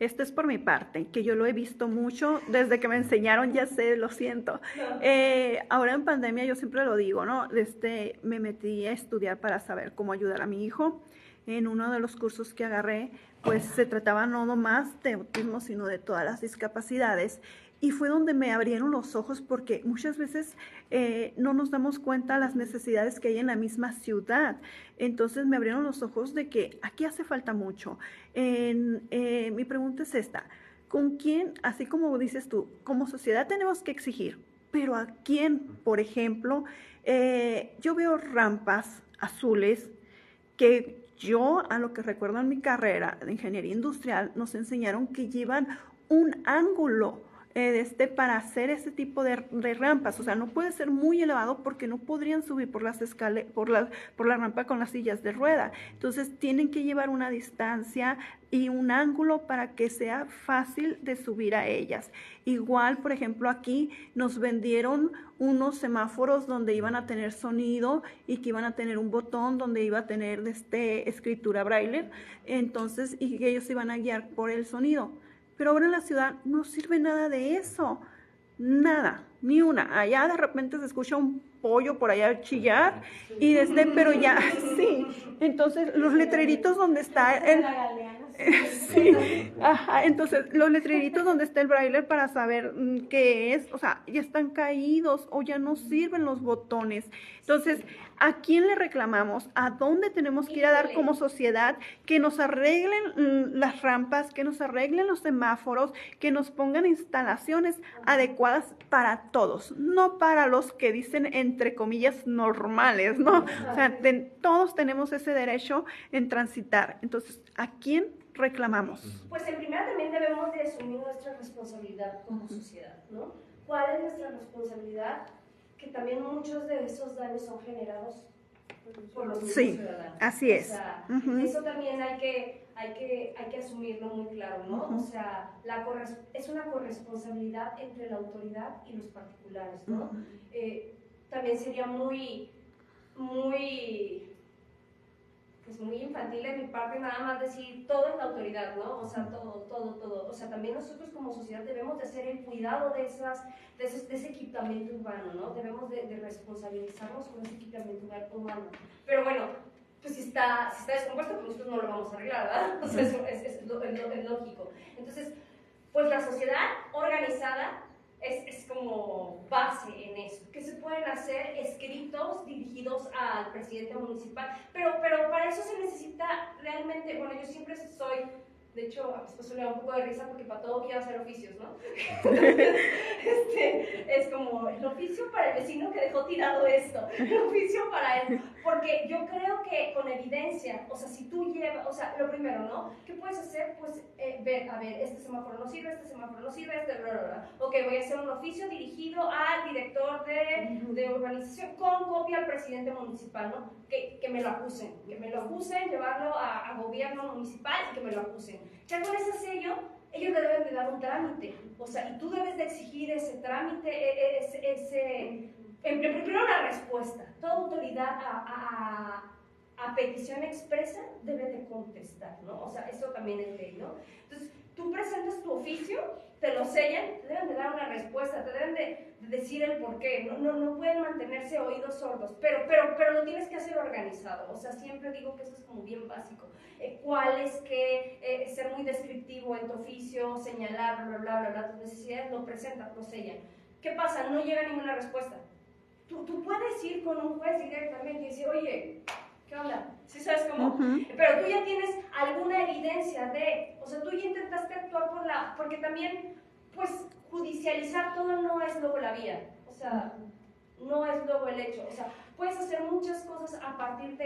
Esto es por mi parte, que yo lo he visto mucho desde que me enseñaron, ya sé, lo siento. Ahora en pandemia yo siempre lo digo, ¿no? Me metí a estudiar para saber cómo ayudar a mi hijo. En uno de los cursos que agarré, pues se trataba no nomás de autismo, sino de todas las discapacidades. Y fue donde me abrieron los ojos porque muchas veces no nos damos cuenta de las necesidades que hay en la misma ciudad. Entonces me abrieron los ojos de que aquí hace falta mucho. Mi pregunta es esta: ¿con quién, así como dices tú, como sociedad tenemos que exigir, pero a quién? Por ejemplo, yo veo rampas azules que yo, a lo que recuerdo en mi carrera de ingeniería industrial, nos enseñaron que llevan un ángulo para hacer este tipo de rampas. O sea, no puede ser muy elevado porque no podrían subir por las por la rampa con las sillas de rueda. Entonces tienen que llevar una distancia y un ángulo para que sea fácil de subir a ellas. Igual, por ejemplo, aquí nos vendieron unos semáforos donde iban a tener sonido y que iban a tener un botón donde iba a tener escritura braille, entonces, y que ellos iban a guiar por el sonido. Pero ahora en la ciudad no sirve nada de eso, nada, ni una. Allá de repente se escucha un pollo por allá chillar y pero ya, sí. Entonces los letreritos donde está sí, ajá, entonces los letreritos donde está el braille para saber qué es, o sea, ya están caídos o ya no sirven los botones. Entonces, ¿a quién le reclamamos? ¿A dónde tenemos que ir a dar como sociedad? Que nos arreglen las rampas, que nos arreglen los semáforos, que nos pongan instalaciones adecuadas para todos, no para los que dicen entre comillas normales, ¿no? O sea, todos tenemos ese derecho en transitar. Entonces, ¿a quién reclamamos? Pues en primera también debemos de asumir nuestra responsabilidad como sociedad, ¿no? ¿Cuál es nuestra responsabilidad? Que también muchos de esos daños son generados por los mismos ciudadanos. Así es. O sea, eso también hay que asumirlo muy claro, ¿no? O sea, es una corresponsabilidad entre la autoridad y los particulares, ¿no? También sería muy infantil de mi parte nada más decir todo es la autoridad, ¿no? O sea, todo. O sea, también nosotros como sociedad debemos de hacer el cuidado de ese equipamiento urbano, ¿no? Debemos de responsabilizarnos con ese equipamiento urbano. Pero bueno, pues si está descompuesto, pues nosotros no lo vamos a arreglar, ¿verdad? O sea, es lógico. Entonces, pues la sociedad organizada es como base en eso. ¿Qué se pueden hacer? Escritos dirigidos al presidente municipal, pero para eso se necesita realmente, bueno, yo siempre soy, de hecho, a mi esposo le da un poco de risa porque para todo quiero hacer oficios, ¿no? Es como el oficio para el vecino que dejó tirado esto, el oficio para él, porque yo creo que con evidencia, o sea, si tú llevas, o sea, lo primero, ¿no? ¿Qué puedes hacer? Pues ver, a ver, este semáforo no sirve, bla, bla, bla. Ok, voy a hacer un oficio dirigido al director de urbanización con copia al presidente municipal, ¿no? Que me lo acusen, llevarlo a gobierno municipal y que me lo acusen. Ya con ese sello, ellos le deben de dar un trámite, o sea, y tú debes de exigir ese trámite, primero una respuesta. Toda autoridad a petición expresa debe de contestar, ¿no? O sea, eso también es ley, ¿no? Entonces, tú presentas tu oficio, te lo sellan, te deben de dar una respuesta, te deben de decir el por qué, no pueden mantenerse oídos sordos, pero lo tienes que hacer organizado. O sea, siempre digo que eso es como bien básico. ¿Cuál es que ser muy descriptivo en tu oficio, señalar, tus necesidades, lo presentas, lo sellan? ¿Qué pasa? No llega ninguna respuesta. Tú puedes ir con un juez directamente y decir, oye, ¿qué onda? ¿Sí sabes cómo? Pero tú ya tienes alguna evidencia de, o sea, tú ya intentaste actuar porque también, pues, judicializar todo no es luego la vía, o sea, no es luego el hecho, o sea, puedes hacer muchas cosas a partir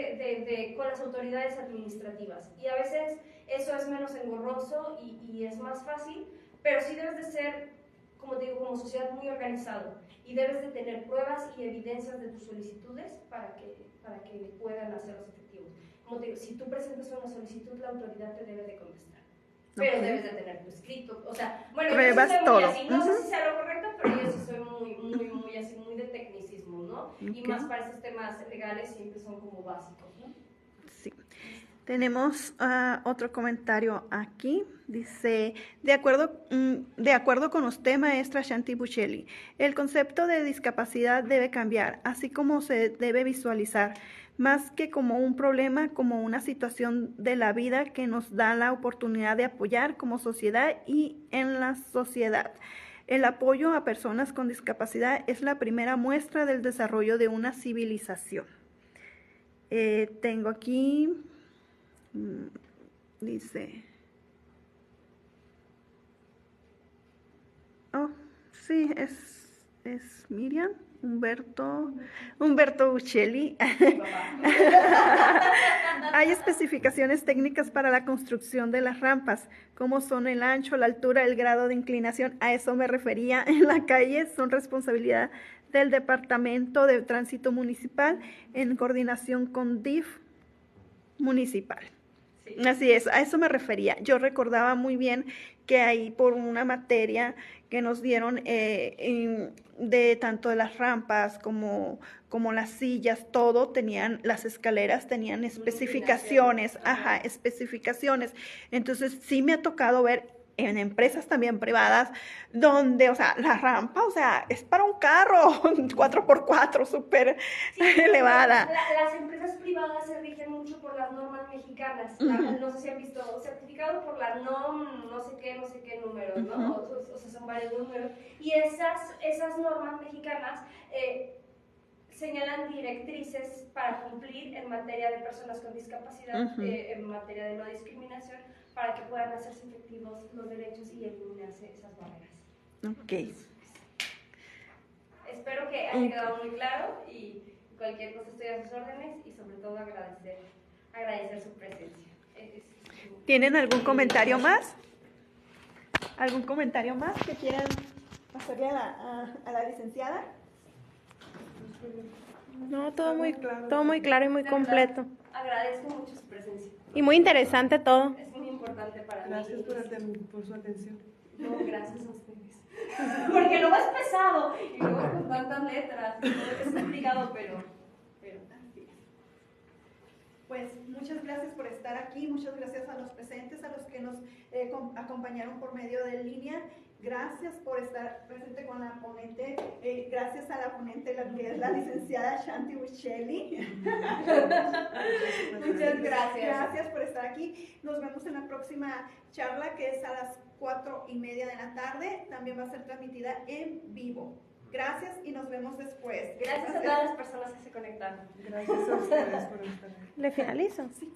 con las autoridades administrativas, y a veces eso es menos engorroso y es más fácil, pero sí debes de ser, como te digo, como sociedad muy organizado, y debes de tener pruebas y evidencias de tus solicitudes para que puedan hacerlos efectivos. Como te digo, si tú presentas una solicitud, la autoridad te debe de contestar. Pero debes de tener tu escrito, o sea, bueno, pruebas, yo sí soy todo. Muy así, no sé si sea lo correcto, pero yo sí soy muy así, muy de tecnicismo, ¿no? Y más para esos temas legales siempre son como básicos, ¿no? Sí. Tenemos otro comentario aquí. Dice, de acuerdo con usted, maestra Shanti Buccelli, el concepto de discapacidad debe cambiar, así como se debe visualizar, más que como un problema, como una situación de la vida que nos da la oportunidad de apoyar como sociedad y en la sociedad. El apoyo a personas con discapacidad es la primera muestra del desarrollo de una civilización. Tengo aquí, dice, sí, es Miriam, Humberto Buccelli. Hay especificaciones técnicas para la construcción de las rampas, como son el ancho, la altura, el grado de inclinación. A eso me refería en la calle, son responsabilidad del Departamento de Tránsito Municipal en coordinación con DIF municipal. Sí. Así es, a eso me refería. Yo recordaba muy bien que ahí por una materia que nos dieron de tanto de las rampas como las sillas, todo tenían, las escaleras tenían especificaciones, especificaciones. Entonces sí me ha tocado ver en empresas también privadas, donde, o sea, la rampa, o sea, es para un carro 4x4, súper elevada. Las empresas privadas se rigen mucho por las normas mexicanas. No sé si han visto, certificado por la NOM, no sé qué números, ¿no? O sea, son varios números. Y esas normas mexicanas señalan directrices para cumplir en materia de personas con discapacidad, en materia de no discriminación, para que puedan hacerse efectivos los derechos y eliminarse esas barreras. Ok. Espero que haya quedado muy claro y cualquier cosa estoy a sus órdenes y sobre todo agradecer su presencia. ¿Tienen algún comentario más? ¿Algún comentario más que quieran hacerle a la licenciada? No, todo muy claro y muy completo. Agradezco mucho su presencia. Y muy interesante todo. Es muy importante para mí. Gracias por su atención. No, gracias a ustedes. Porque luego es pesado y luego con tantas letras, es complicado, pero pues muchas gracias por estar aquí, muchas gracias a los presentes, a los que nos acompañaron por medio de línea. Gracias por estar presente con la ponente, gracias a la ponente, que es la licenciada Shanti Buccelli. Muchas gracias. Gracias por estar aquí. Nos vemos en la próxima charla, que es a las 4:30 de la tarde. También va a ser transmitida en vivo. Gracias y nos vemos después. Gracias a todas las personas que se conectaron. Gracias a ustedes por estar aquí. ¿Le finalizo? Sí.